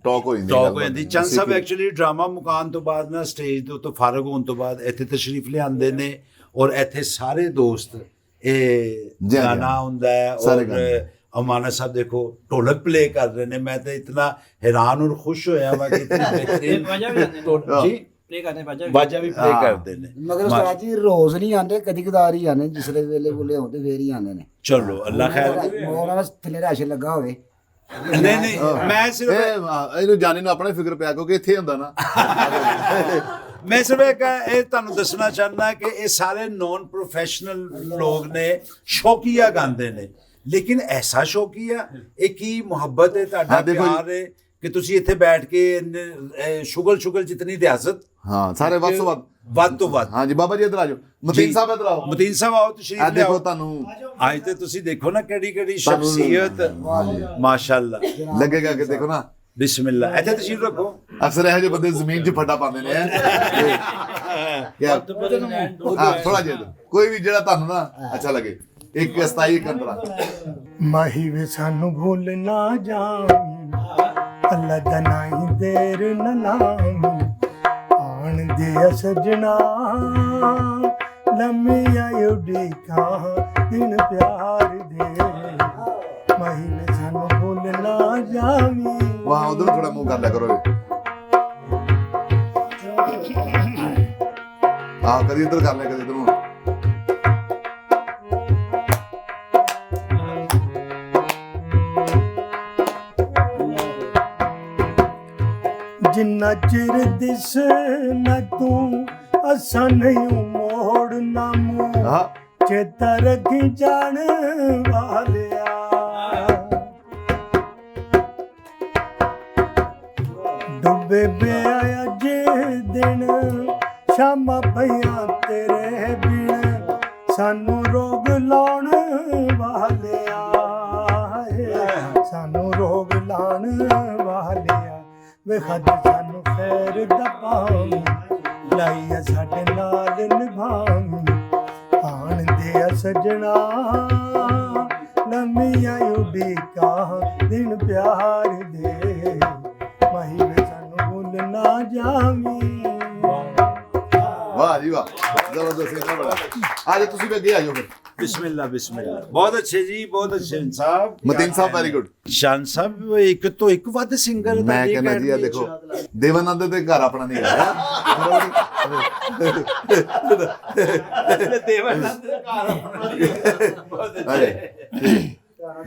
टॉक हो टॉक हो जाती। चंद साहब एक्चुअली ड्रामा मुकान तो बाद ना स्टेज तो फारग होने तो बाद इत्थे तशरीफ ले आंदे ने और इत्थे सारे दोस्त ये गाना हुंदा है और अमानत साहब देखो ढोलक प्ले कर रहे हैं। मैं तो इतना हैरान और खुश होया वा कि इतनी बेहतरीन जी प्ले करने बाजा भी प्ले करते हैं। मगर उस्ताद जी रोज नहीं आते, कदी कदार ही आने, जिसले वेले बोले होते फिर ही आने ने। चलो अल्लाह खैर। मोरा बस थले रश लगा होवे। नहीं नहीं मैं सिर्फ ਇਹਨੂੰ ਜਾਣੇ ਨੂੰ ਆਪਣਾ ਫਿਕਰ ਪਿਆ ਕਿਉਂਕਿ ਇੱਥੇ ਹੁੰਦਾ ਨਾ। मैं सिर्फ एक ਤੁਹਾਨੂੰ ਦੱਸਣਾ ਚਾਹੁੰਦਾ ਕਿ ਇਹ ਸਾਰੇ ਨੌਨ ਪ੍ਰੋਫੈਸ਼ਨਲ ਲੋਕ ਨੇ, ਸ਼ੌਕੀਆ ਗਾਉਂਦੇ ਨੇ, ਲੇਕਿਨ ਐਸਾ ਸ਼ੌਕੀਆ ਇਹ ਕੀ ਮੁਹੱਬਤ ਹੈ, ਤੁਹਾਡਾ ਪਿਆਰ ਹੈ ਕਿ ਤੁਸੀਂ ਇੱਥੇ ਬੈਠ ਕੇ ਸ਼ੁਗਲ ਜਿਤਨੀ ਰਿਆਜ਼ਤ ਹਾਂ ਸਾਰੇ ਵੱਧ ਤੋਂ ਵੱਧ। ਹਾਂ ਜੀ ਬਾਬਾ ਜੀ ਇੱਧਰ ਆ ਜਾਓ। ਮਤੀਨ ਸਾਹਿਬ ਇੱਧਰ ਆਓ। ਮਤੀਨ ਸਾਹਿਬ ਆਓ, ਤਸ਼ਰੀਫ ਲਿਆਓ। ਦੇਖੋ ਤੁਹਾਨੂੰ ਅੱਜ ਤੇ ਤੁਸੀਂ ਦੇਖੋ ਨਾ ਕਿਹੜੀ ਸ਼ਖਸੀਅਤ ਮਾਸ਼ਾਅੱਲਾ ਲੱਗੇਗਾ ਕਿ ਦੇਖੋ ਨਾ। ਬਿਸਮਿਲ੍ਲਾ। ਇੱਥੇ ਤਸ਼ਰੀਫ ਰੱਖੋ। ਅਕਸਰ ਇਹੋ ਜਿਹੇ ਬੰਦੇ ਜ਼ਮੀਨ 'ਚ ਫੱਟਾ ਪਾਉਂਦੇ ਨੇ। ਥੋੜਾ ਜਿਹਾ ਕੋਈ ਵੀ ਜਿਹੜਾ ਤੁਹਾਨੂੰ ਨਾ ਅੱਛਾ ਲੱਗੇ। ਇੱਕ ਅਸਤਾਈ ਕੰਤਰਾ ਮਾਹੀ ਵੇ ਸਾਨੂੰ ਭੁੱਲ ਨਾ ਜਾਵੀਂ, ਅੱਲਾ ਦਾ ਨਾਹੀਂ ਦੇਰ ਨਾ ਲਾਵੀਂ। ਆਣ ਦੇ ਸਜਣਾ ਲੰਮੀਆਂ ਉਡੀਕਾਂ ਦਿਨ ਪਿਆਰ ਦੇ। ਮਾਹੀ ਵੇ ਸਾਨੂੰ ਭੁੱਲ ਨਾ ਜਾਵੀਂ। ਵਾਹ ਉਧਰ ਥੋੜਾ ਮੂੰਹ ਕਰ ਲਿਆ ਕਰੋ। ਹਾਂ ਕਦੀ ਇੱਧਰ ਕਰ ਲਿਆ ਕਦੀ ਇੱਧਰ ਨੂੰ। ਜਿੰਨਾ ਚਿਰ ਦਿਸ ਨਾ ਤੂੰ ਅਸਾਂ ਨਹੀਂ ਮੋੜਨਾ ਮੂੰਹ। ਹਾਂ ਚੇਤਾ ਰੱਖੀ ਜਾਣ ਵਾਲਿਆ, ਡੁੱਬੇ ਪਿਆ ਜੇ ਦਿਨ ਸ਼ਾਮਾਂ ਪਈਆਂ ਤੇਰੇ ਬਿਨ। ਸਾਨੂੰ ਰੋਗ ਲਾਉਣ ਵਾਲਿਆ ਸਾਨੂੰ ਰੋਗ ਲਾਉਣ ਵਾਲਿਆ ਵੇ ਖਦ ਸਾਨੂੰ ਖੈਰ ਦਾ ਪਾਵੀ ਲਾਈਆ ਸਾਡੇ ਨਾਲ ਨਿਭਾਵੀ ਆਣ ਦੇ ਆ ਸਜਣਾ ਲੰਮੀਆਂ ਉਡੀਕਾਂ ਦਿਨ ਪਿਆਰ ਦੇ ਮਾਹੀ ਵੇ ਸਾਨੂੰ ਭੁੱਲ ਨਾ ਜਾਵੀਂ ਵਾਹ ਜੀ ਵਾਹ ਜ਼ਬਰਦਸਤ ਇੰਨਾ ਬੜਾ ਆ ਜਾ ਤੁਸੀਂ ਵੀ ਅੱਗੇ ਆ ਜਾਓ ਫਿਰ बिस्मिल्लाह बिस्मिल्लाह बहुत अच्छे जी बहुत अच्छे साहब ਮਤੀਨ ਸਾਹਿਬ ਵੈਰੀ ਗੁੱਡ शान साहब एक तो एक ਵੱਧ ਸਿੰਗਰ ਮੈਂ ਕਹਿੰਦਾ ਜੀ ਆ ਦੇਖੋ ਦੇਵਾਨੰਦ ਦੇ ਘਰ ਆਪਣਾ ਨਹੀਂ ਆਇਆ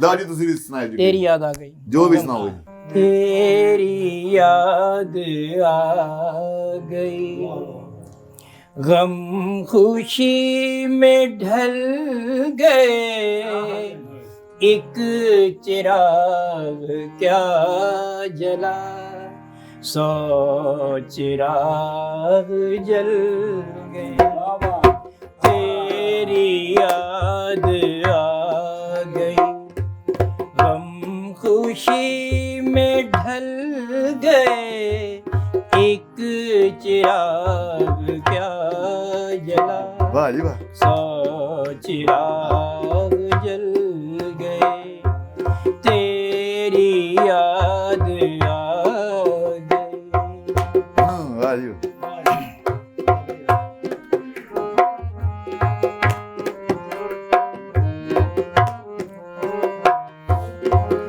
ਲਓ ਜੀ ਤੁਸੀਂ ਵੀ ਸੁਣਾਓ ਜੀ तेरी याद आ गई ਜੋ ਵੀ ਸੁਣਾਓਗੇ ਜੀ तेरी याद आ गई गम खुशी में ढल गए एक चिराग क्या जला 100 चिराग जल गए तेरी याद आ गई गम खुशी में ढल गए एक चिराग क्या जला ਵਾਹ ਜੀ ਵਾਹ 100 चिराग जल गए तेरी याद आ गई ਵਾਹ ਜੀ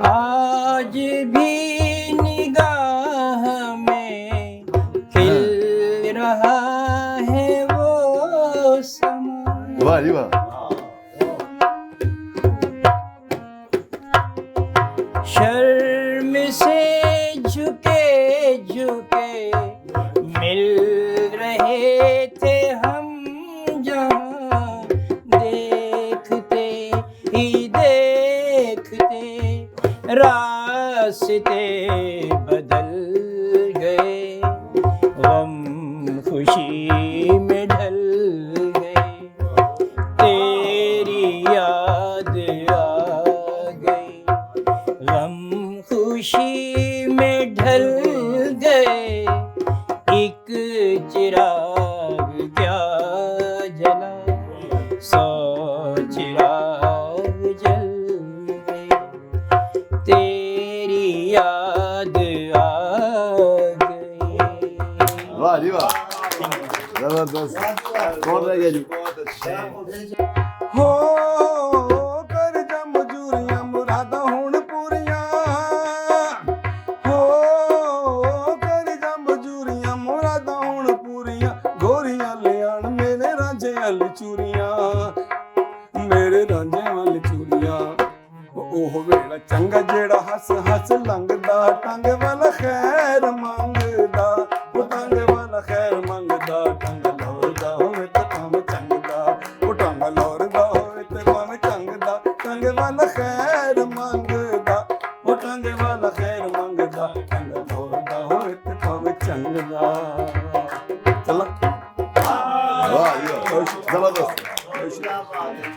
आज भी निगाह में खिल रहा है वो समा ਵਾਹ ਜੀ ਵਾਹ शर्म से झुके झुके मिल रहे थे हम जहाँ देखते ही देखते रास्ते बदल गए गम खुशी में ढल गए तेरी याद आ गई गम खुशी में ढल गए एक चिराग क्या जला 100 चिराग जल गए तेरी याद आ गई ਵਾਹ ਜੀ ਵਾਹ ਜ਼ਬਰਦਸਤ ਕੌਣ ਰਹਿ ਗਿਆ ਜੀ ਹੋ ਕਰ ਜਾ ਮਜੂਰੀਆਂ ਮੁਰਾਦਾਂ ਹੁਣ ਪੂਰੀਆਂ ਹੋ ਕਰ ਜਾ ਮਜੂਰੀਆਂ ਮੁਰਾਦਾਂ ਹੁਣ ਪੂਰੀਆਂ ਗੋਰੀਆਂ ਲਿਆਣ ਮੇਰੇ ਰਾਂਝੇ ਵੱਲ ਚੂਰੀਆਂ ਮੇਰੇ ਰਾਂਝੇ ਵੱਲ ਚੂਰੀਆਂ ਉਹ ਵੇਲਾ ਚੰਗਾ ਜਿਹੜਾ ਹੱਸ ਹੱਸ ਲੰਘਦਾ ਟੰਗ ਵੱਲ ਖੈਰ ਮੰਗਦਾ ਉਹ ਟੰਗ ਵੱਲ ਖੈਰ ਮੰਗਦਾ ਟੰਗ ਲੋਰਦਾ ਹੋਵੇ ਤਾਂ ਕੰਮ ਚੰਗਦਾ ਉਹ ਟੰਗ ਲੋਰਦਾ ਹੋਵੇ ਤੇ ਭਾਵੇਂ ਚੰਗਦਾ ਟੰਗ ਵੱਲ ਖੈਰ ਮੰਗਦਾ ਉਹ ਟੰਗ ਵੱਲ ਖੈਰ ਮੰਗਦਾ ਟੰਗ ਲੋਰਦਾ ਹੋਵੇ ਤੇ ਭਾਵੇਂ ਚੰਗਦਾ ਚਲਾ ਵਾਹ ਜੀ ਵਾਹ ਜ਼ਬਰਦਸਤ